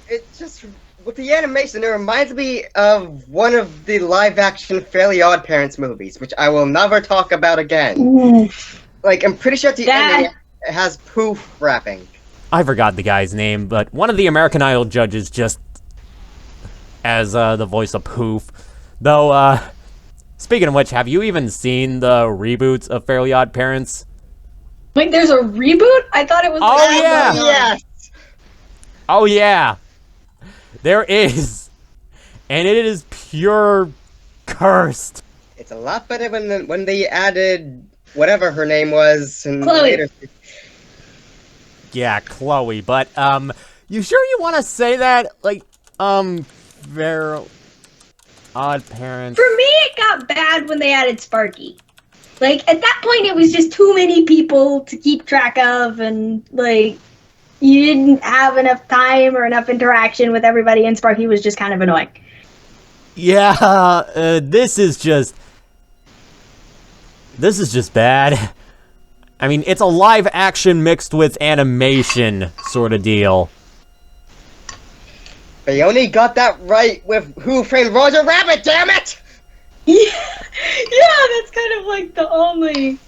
It just, with the animation, it reminds me of one of the live-action Fairly Odd Parents movies, which I will never talk about again. Like, I'm pretty sure at the ending it has poof rapping. I forgot the guy's name, but one of the American Idol judges just as the voice of Poof. Though, speaking of which, have you even seen the reboots of Fairly Odd Parents? Wait, there's a reboot? I thought it was like... Oh, yeah! Yes! Oh, yeah! There is! And it is pure cursed. It's a lot better when they added whatever her name was and Chloe. later. Yeah, Chloe, but, you sure you want to say that? Like, Fairly Odd Parents... For me, it got bad when they added Sparky. Like, at that point, it was just too many people to keep track of, and, like, you didn't have enough time or enough interaction with everybody, and Sparky was just kind of annoying. Yeah, this is just bad. I mean, it's a live action mixed with animation sort of deal. They only got that right with Who Framed Roger Rabbit, damn it! Yeah, that's kind of like the only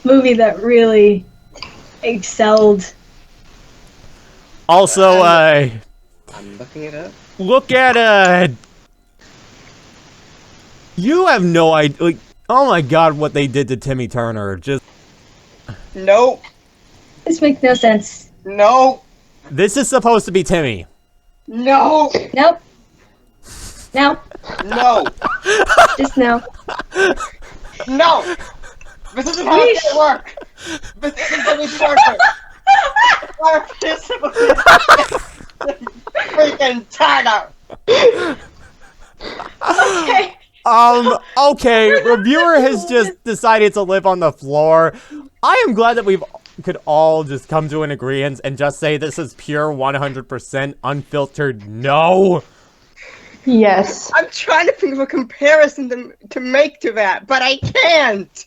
movie that really excelled. Also, I'm looking it up. look at You have no idea. Like, oh my god, what they did to Timmy Turner. Just. Nope. This makes no sense. No. This is supposed to be Timmy. No. Nope. No. No. Just no. No. This isn't how it's gonna work. This isn't Timmy Turner. Our physical freaking Turner. Okay. Okay, reviewer has just decided to live on the floor. I am glad that we could all just come to an agreement and just say this is pure 100% unfiltered no. Yes. I'm trying to think of a comparison to make to that, but I can't.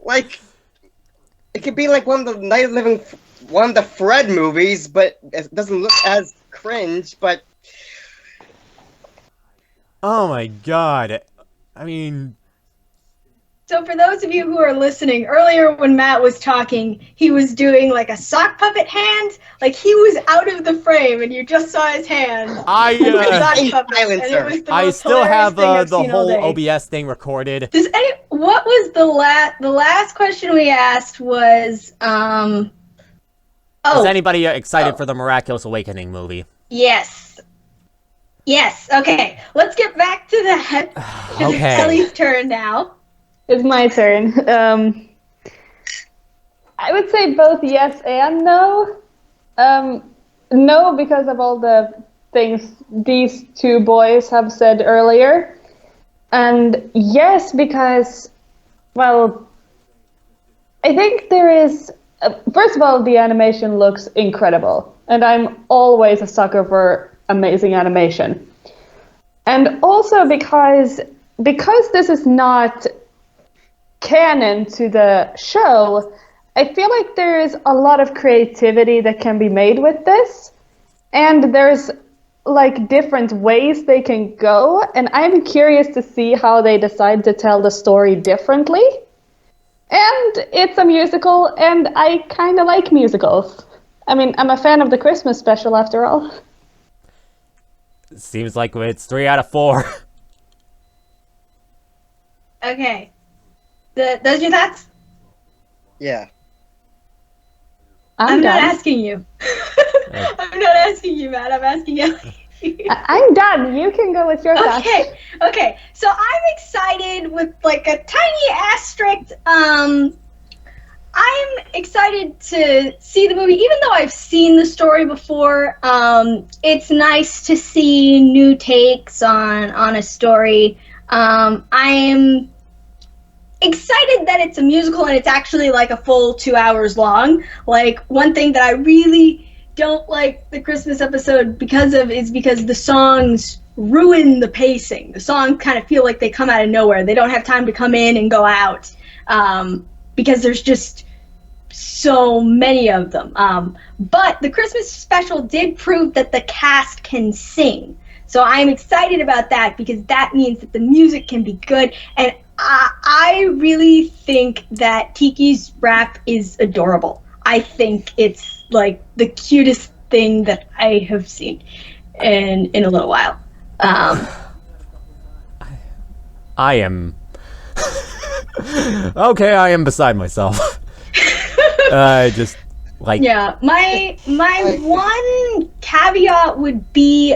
Like, it could be like one of the Fred movies, but it doesn't look as cringe, but... Oh my god. I mean... So for those of you who are listening, earlier when Matt was talking, he was doing like a sock puppet hand. Like he was out of the frame and you just saw his hand. I still have the whole OBS thing recorded. What was the last question we asked was Is anybody excited for the Miraculous Awakening movie? Yes. Yes. Okay. Let's get back to Ellie's turn now. It's my turn. I would say both yes and no. No, because of all the things these two boys have said earlier. And yes, because, well, I think there is... first of all, the animation looks incredible. And I'm always a sucker for amazing animation. And also because this is not canon to the show, I feel like there is a lot of creativity that can be made with this, and there's like different ways they can go, and I'm curious to see how they decide to tell the story differently. And it's a musical, and I kind of like musicals. I mean, I'm a fan of the Christmas special after all. Seems like it's 3 out of 4. Okay. Those your thoughts? Yeah. I'm not asking you. I'm not asking you, Matt. I'm asking you. I'm done. You can go with your thoughts. Okay. So I'm excited with like a tiny asterisk. I'm excited to see the movie, even though I've seen the story before. It's nice to see new takes on a story. I'm excited that it's a musical and it's actually like a full 2 hours long. Like, one thing that I really don't like the Christmas episode because the songs ruin the pacing. The songs kind of feel like they come out of nowhere. They don't have time to come in and go out because there's just so many of them. But the Christmas special did prove that the cast can sing. So I'm excited about that because that means that the music can be good. And I really think that Tiki's rap is adorable. I think it's like the cutest thing that I have seen in a little while. I am... okay, I am beside myself. Just like... Yeah, my one caveat would be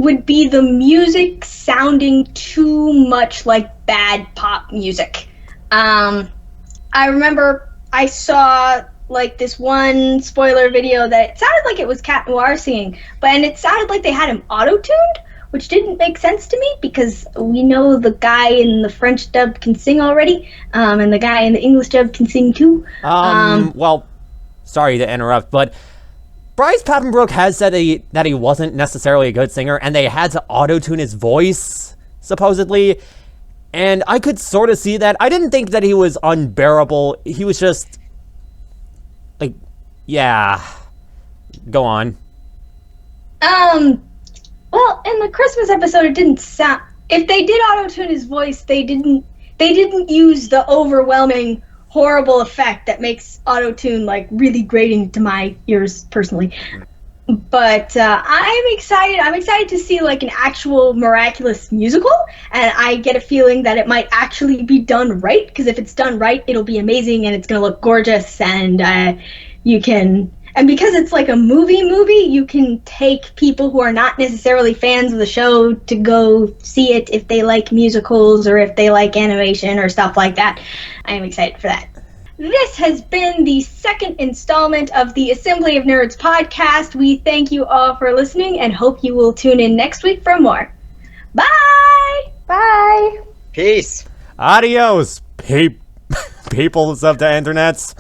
would be the music sounding too much like bad pop music. I remember I saw like this one spoiler video that it sounded like it was Cat Noir singing, and it sounded like they had him auto-tuned, which didn't make sense to me because we know the guy in the French dub can sing already, and the guy in the English dub can sing too. Well, sorry to interrupt, but Bryce Papenbrook has said that he wasn't necessarily a good singer, and they had to auto-tune his voice, supposedly. And I could sort of see that. I didn't think that he was unbearable. He was just... like, yeah. Go on. Well, in the Christmas episode, it didn't sound... If they did auto-tune his voice, they didn't use the overwhelming, horrible effect that makes auto-tune, like, really grating to my ears, personally. But I'm excited. I'm excited to see like an actual Miraculous musical, and I get a feeling that it might actually be done right. Because if it's done right, it'll be amazing, and it's gonna look gorgeous, and you can. And because it's like a movie, you can take people who are not necessarily fans of the show to go see it if they like musicals or if they like animation or stuff like that. I am excited for that. This has been the second installment of the Assembly of Nerds podcast. We thank you all for listening and hope you will tune in next week for more. Bye! Bye! Peace. Adios, peoples of the internets.